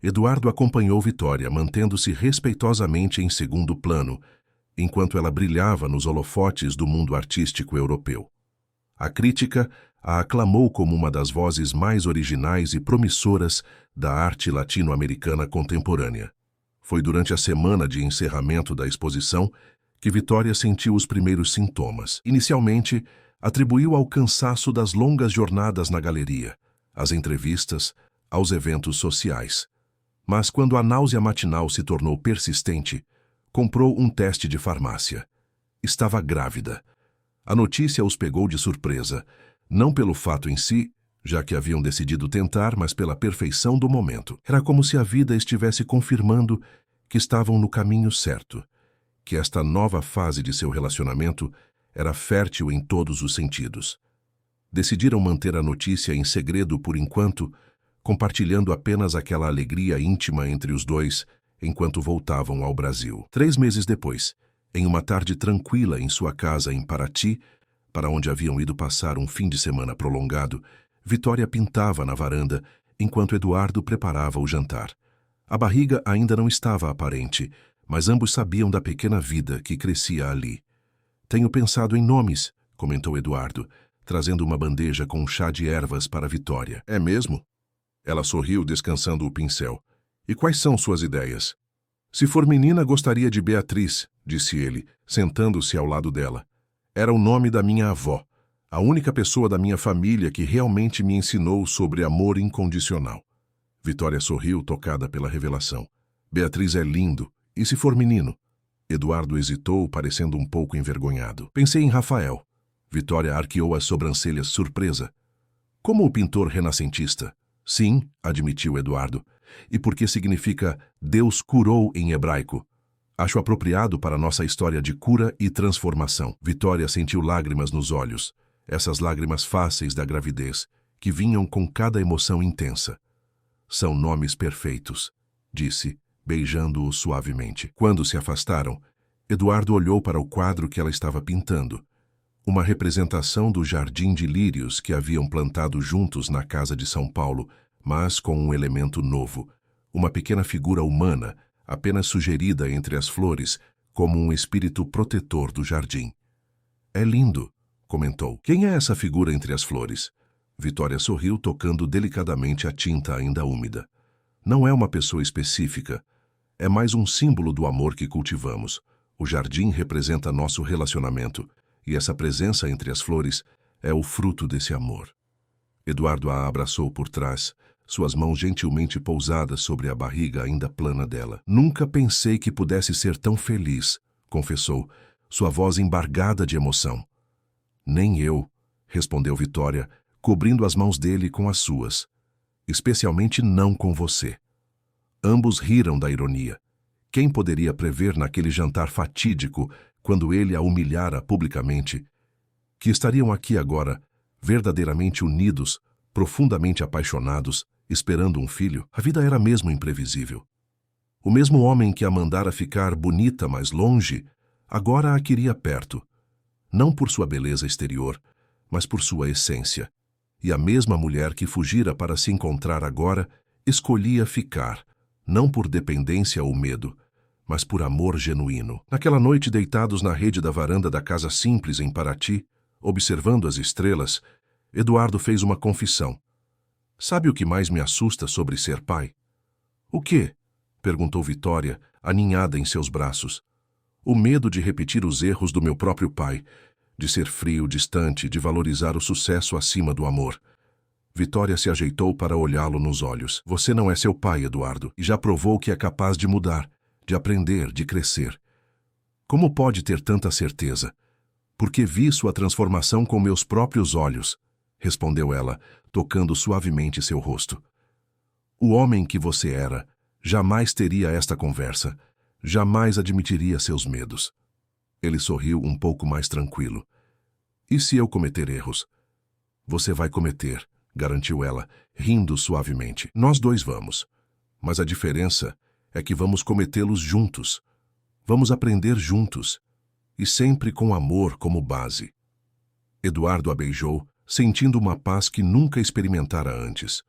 Eduardo acompanhou Vitória, mantendo-se respeitosamente em segundo plano, enquanto ela brilhava nos holofotes do mundo artístico europeu. A crítica a aclamou como uma das vozes mais originais e promissoras da arte latino-americana contemporânea. Foi durante a semana de encerramento da exposição que Vitória sentiu os primeiros sintomas. Inicialmente, atribuiu ao cansaço das longas jornadas na galeria, às entrevistas, aos eventos sociais. Mas quando a náusea matinal se tornou persistente, comprou um teste de farmácia. Estava grávida. A notícia os pegou de surpresa, não pelo fato em si, já que haviam decidido tentar, mas pela perfeição do momento. Era como se a vida estivesse confirmando que estavam no caminho certo, que esta nova fase de seu relacionamento era fértil em todos os sentidos. Decidiram manter a notícia em segredo por enquanto, compartilhando apenas aquela alegria íntima entre os dois enquanto voltavam ao Brasil. 3 meses depois, em uma tarde tranquila em sua casa em Paraty, para onde haviam ido passar um fim de semana prolongado, Vitória pintava na varanda enquanto Eduardo preparava o jantar. A barriga ainda não estava aparente, mas ambos sabiam da pequena vida que crescia ali. Tenho pensado em nomes, comentou Eduardo, trazendo uma bandeja com um chá de ervas para Vitória. É mesmo? Ela sorriu, descansando o pincel. E quais são suas ideias? Se for menina, gostaria de Beatriz, disse ele, sentando-se ao lado dela. Era o nome da minha avó, a única pessoa da minha família que realmente me ensinou sobre amor incondicional. Vitória sorriu, tocada pela revelação. Beatriz é lindo. E se for menino? Eduardo hesitou, parecendo um pouco envergonhado. Pensei em Rafael. Vitória arqueou as sobrancelhas, surpresa. Como o pintor renascentista? Sim, admitiu Eduardo. E porque significa Deus curou em hebraico. Acho apropriado para nossa história de cura e transformação. Vitória sentiu lágrimas nos olhos, essas lágrimas fáceis da gravidez, que vinham com cada emoção intensa. São nomes perfeitos, disse, beijando-o suavemente. Quando se afastaram, Eduardo olhou para o quadro que ela estava pintando, uma representação do jardim de lírios que haviam plantado juntos na casa de São Paulo, mas com um elemento novo, uma pequena figura humana, apenas sugerida entre as flores, como um espírito protetor do jardim. É lindo, comentou. Quem é essa figura entre as flores? Vitória sorriu, tocando delicadamente a tinta ainda úmida. Não é uma pessoa específica. É mais um símbolo do amor que cultivamos. O jardim representa nosso relacionamento, e essa presença entre as flores é o fruto desse amor. Eduardo a abraçou por trás, suas mãos gentilmente pousadas sobre a barriga ainda plana dela. Nunca pensei que pudesse ser tão feliz, confessou, sua voz embargada de emoção. Nem eu, respondeu Vitória, cobrindo as mãos dele com as suas. Especialmente não com você. Ambos riram da ironia. Quem poderia prever naquele jantar fatídico, quando ele a humilhara publicamente, que estariam aqui agora, verdadeiramente unidos, profundamente apaixonados, esperando um filho? A vida era mesmo imprevisível. O mesmo homem que a mandara ficar bonita mais longe, agora a queria perto, não por sua beleza exterior, mas por sua essência. E a mesma mulher que fugira para se encontrar agora, escolhia ficar, não por dependência ou medo, mas por amor genuíno. Naquela noite, deitados na rede da varanda da casa simples em Paraty, observando as estrelas, Eduardo fez uma confissão. Sabe o que mais me assusta sobre ser pai? O quê? Perguntou Vitória, aninhada em seus braços. O medo de repetir os erros do meu próprio pai, de ser frio, distante, de valorizar o sucesso acima do amor. Vitória se ajeitou para olhá-lo nos olhos. Você não é seu pai, Eduardo, e já provou que é capaz de mudar, de aprender, de crescer. Como pode ter tanta certeza? Porque vi sua transformação com meus próprios olhos, respondeu ela, tocando suavemente seu rosto. O homem que você era jamais teria esta conversa, jamais admitiria seus medos. Ele sorriu um pouco mais tranquilo. E se eu cometer erros? Você vai cometer, garantiu ela, rindo suavemente. Nós dois vamos. Mas a diferença é que vamos cometê-los juntos. Vamos aprender juntos. E sempre com amor como base. Eduardo a beijou, sentindo uma paz que nunca experimentara antes.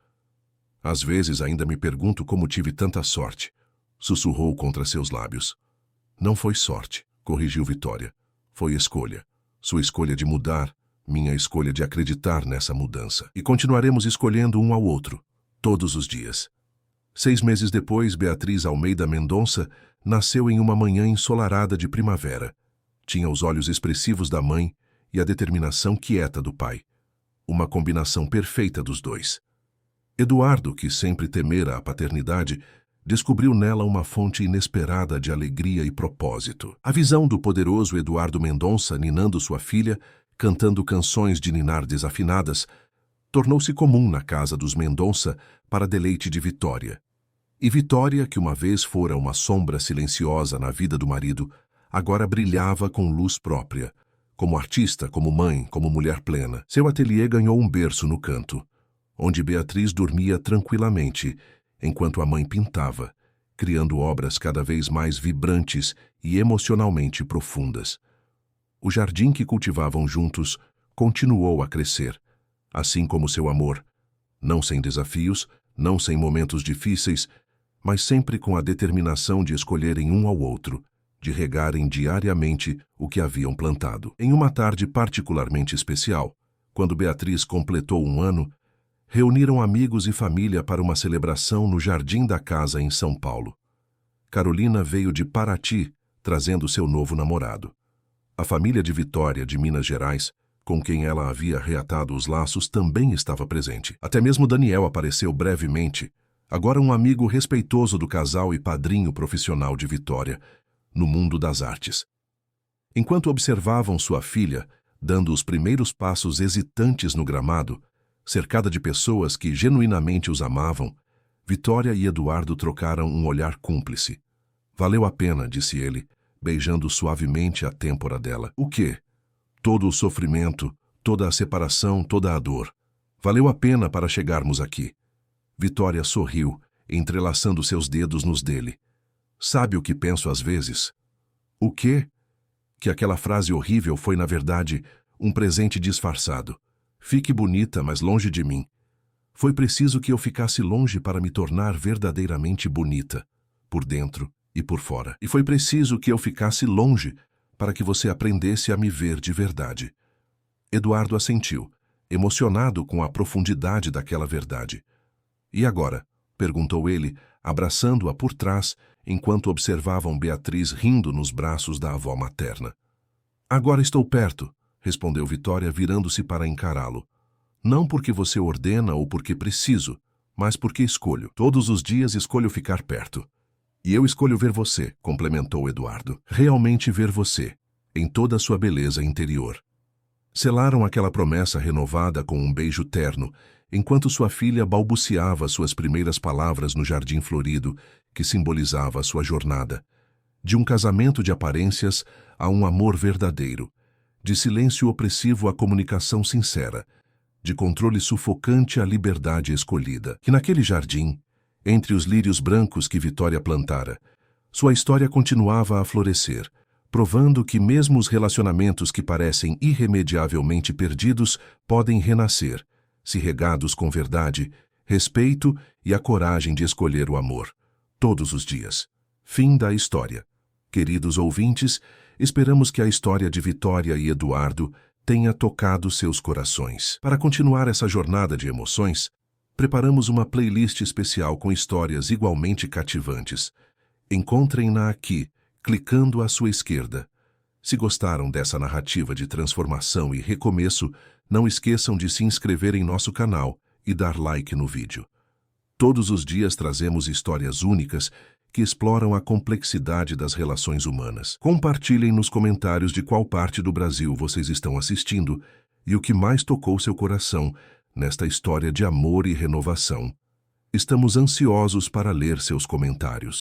Às vezes ainda me pergunto como tive tanta sorte, sussurrou contra seus lábios. Não foi sorte, corrigiu Vitória. Foi escolha. Sua escolha de mudar, minha escolha de acreditar nessa mudança. E continuaremos escolhendo um ao outro, todos os dias. 6 meses depois, Beatriz Almeida Mendonça nasceu em uma manhã ensolarada de primavera. Tinha os olhos expressivos da mãe e a determinação quieta do pai. Uma combinação perfeita dos dois. Eduardo, que sempre temera a paternidade, descobriu nela uma fonte inesperada de alegria e propósito. A visão do poderoso Eduardo Mendonça ninando sua filha, cantando canções de ninar desafinadas, tornou-se comum na casa dos Mendonça para deleite de Vitória. E Vitória, que uma vez fora uma sombra silenciosa na vida do marido, agora brilhava com luz própria, como artista, como mãe, como mulher plena. Seu ateliê ganhou um berço no canto, onde Beatriz dormia tranquilamente, enquanto a mãe pintava, criando obras cada vez mais vibrantes e emocionalmente profundas. O jardim que cultivavam juntos continuou a crescer, assim como seu amor, não sem desafios, não sem momentos difíceis, mas sempre com a determinação de escolherem um ao outro, de regarem diariamente o que haviam plantado. Em uma tarde particularmente especial, quando Beatriz completou 1 ano, reuniram amigos e família para uma celebração no jardim da casa em São Paulo. Carolina veio de Paraty, trazendo seu novo namorado. A família de Vitória, de Minas Gerais, com quem ela havia reatado os laços, também estava presente. Até mesmo Daniel apareceu brevemente, agora um amigo respeitoso do casal e padrinho profissional de Vitória, no mundo das artes. Enquanto observavam sua filha, dando os primeiros passos hesitantes no gramado, cercada de pessoas que genuinamente os amavam, Vitória e Eduardo trocaram um olhar cúmplice. Valeu a pena, disse ele, beijando suavemente a têmpora dela. O quê? Todo o sofrimento, toda a separação, toda a dor. Valeu a pena para chegarmos aqui. Vitória sorriu, entrelaçando seus dedos nos dele. Sabe o que penso às vezes? O quê? Que aquela frase horrível foi, na verdade, um presente disfarçado. Fique bonita, mas longe de mim. Foi preciso que eu ficasse longe para me tornar verdadeiramente bonita, por dentro e por fora. E foi preciso que eu ficasse longe para que você aprendesse a me ver de verdade. Eduardo assentiu, emocionado com a profundidade daquela verdade. E agora? Perguntou ele, abraçando-a por trás, enquanto observavam Beatriz rindo nos braços da avó materna. Agora estou perto, respondeu Vitória, virando-se para encará-lo. Não porque você ordena ou porque preciso, mas porque escolho. Todos os dias escolho ficar perto. E eu escolho ver você, complementou Eduardo. Realmente ver você, em toda a sua beleza interior. Selaram aquela promessa renovada com um beijo terno, enquanto sua filha balbuciava suas primeiras palavras no jardim florido, que simbolizava a sua jornada. De um casamento de aparências a um amor verdadeiro. De silêncio opressivo à comunicação sincera. De controle sufocante à liberdade escolhida. Que naquele jardim, entre os lírios brancos que Vitória plantara, sua história continuava a florescer, provando que mesmo os relacionamentos que parecem irremediavelmente perdidos podem renascer, se regados com verdade, respeito e a coragem de escolher o amor, todos os dias. Fim da história. Queridos ouvintes, esperamos que a história de Vitória e Eduardo tenha tocado seus corações. Para continuar essa jornada de emoções, preparamos uma playlist especial com histórias igualmente cativantes. Encontrem-na aqui, clicando à sua esquerda. Se gostaram dessa narrativa de transformação e recomeço, não esqueçam de se inscrever em nosso canal e dar like no vídeo. Todos os dias trazemos histórias únicas que exploram a complexidade das relações humanas. Compartilhem nos comentários de qual parte do Brasil vocês estão assistindo e o que mais tocou seu coração nesta história de amor e renovação. Estamos ansiosos para ler seus comentários.